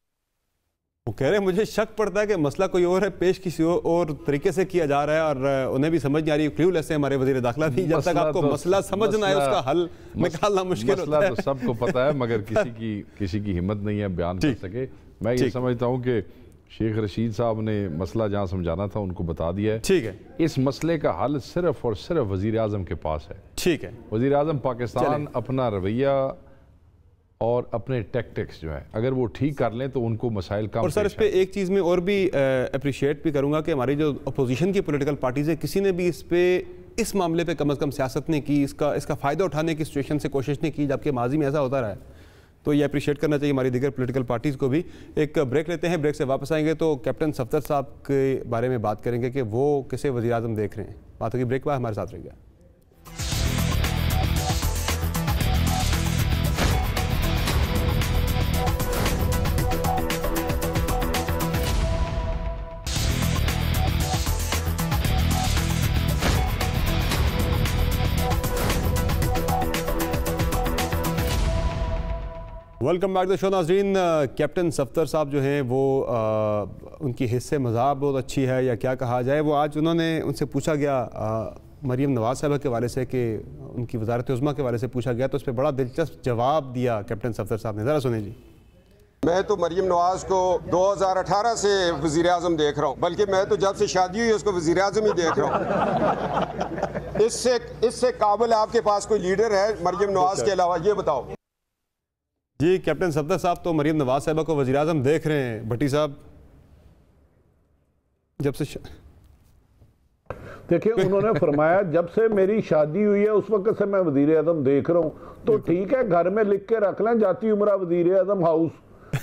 वो कह रहे हैं मुझे शक पड़ता है कि मसला कोई और है, पेश किसी और तरीके से किया जा रहा है, और उन्हें भी समझ नहीं आ रही, क्लूलेस है हमारे वजीर दाखिला भी। जब तक आपको मसला समझना है उसका हल निकालना मुश्किल होता है। तो सबको पता है, मगर किसी की हिम्मत नहीं है बयान कर सके। मैं ये समझता हूँ कि शेख रशीद साहब ने मसला जहाँ समझाना था उनको बता दिया है। ठीक है, इस मसले का हल सिर्फ और सिर्फ वज़ीर आज़म के पास है। ठीक है, वज़ीर आज़म पाकिस्तान अपना रवैया और अपने टैक्टिक्स जो है अगर वो ठीक कर लें तो उनको मसाइल कम। और सर इस पे एक चीज़ में और भी अप्रिशिएट भी करूँगा कि हमारी जो अपोजिशन की पॉलिटिकल पार्टीज़ है, किसी ने भी इस मामले पे कम से कम सियासत नहीं की, इसका फ़ायदा उठाने की सिचुएशन से कोशिश नहीं की, जबकि माजी में ऐसा होता रहा है। तो ये अप्रिशिएट करना चाहिए हमारी दीगर पॉलिटिकल पार्टीज़ को भी। एक ब्रेक लेते हैं, ब्रेक से वापस आएंगे तो कैप्टन सफ्दर साहब के बारे में बात करेंगे कि वो किसे वज़ीर आज़म देख रहे हैं। बात होगी ब्रेक के बाद, हमारे साथ रहिएगा। वेलकम बैक द शो नाज़रीन। कैप्टन सफ्दर साहब जो हैं वो उनकी हिस्से मज़ाक बहुत अच्छी है या क्या कहा जाए, वो आज उनसे पूछा गया मरीम नवाज़ साहब के हवाले से कि उनकी वज़ारत उज़्मा के हवाले से पूछा गया, तो उस पर बड़ा दिलचस्प जवाब दिया कैप्टन सफ्दर साहब ने। ज़रा सुने जी। मैं तो मरीम नवाज को 2018 से वज़ीर आज़म देख रहा हूँ, बल्कि मैं तो जब से शादी हुई उसको वज़ीर आज़म ही देख रहा हूँ। इससे काबिल आपके पास कोई लीडर है मरीम नवाज के अलावा, ये बताओ जी। कैप्टन सफ्दर साहब तो मरीम नवाज साहिबा को वज़ीर आज़म देख रहे हैं। भट्टी साहब जब से देखिए उन्होंने फरमाया जब से मेरी शादी हुई है उस वक्त से मैं वज़ीर आज़म देख रहा हूँ, तो ठीक है घर में लिख के रख लें जाती उम्र वज़ीर आज़म हाउस,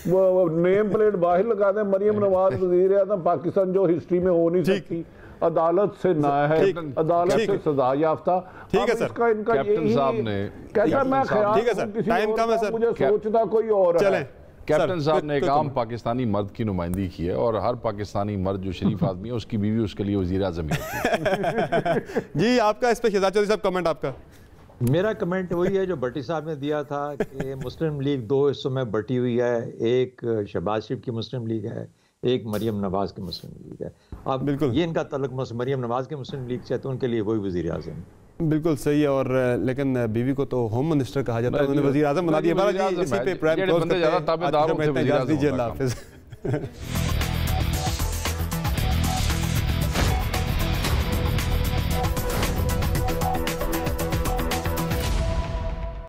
वो नेम प्लेट बाहर लगा दें मरीम नवाज वज़ीर आज़म पाकिस्तान, जो हिस्ट्री में हो नहीं सकती, अदालत से ना है, अदालत से सजा याफ्ता। ठीक है सर, कैप्टन साहब ने कहता मैं ख्याल ठीक है सर, टाइम कम है सर, मुझे सोचता कोई और चलें। है। कैप्टन साहब ने एक आम पाकिस्तानी मर्द की नुमाइंदगी की है और हर पाकिस्तानी मर्द जो शरीफ आदमी है उसकी बीवी उसके लिए वज़ीर आज़म ही होती है। जी आपका इस पे शहजाद चौधरी साहब कमेंट आपका। मेरा कमेंट वही है जो भट्टी साहब ने दिया था कि मुस्लिम लीग दो हिस्सों में बटी हुई है, एक शहबाज शरीफ की मुस्लिम लीग है, एक मरीम नवाज की मुस्लिम लीग है। अब बिल्कुल ये इनका तल्लुक मरीम नवाज की मुस्लिम लीग से, तो उनके लिए वही वज़ीर आज़म। बिल्कुल सही है। और लेकिन बीवी को तो होम मिनिस्टर कहा जाता है, उन्होंने वज़ीर आज़म बना दिया। इसी पे प्राइम क्लोज करते हैं।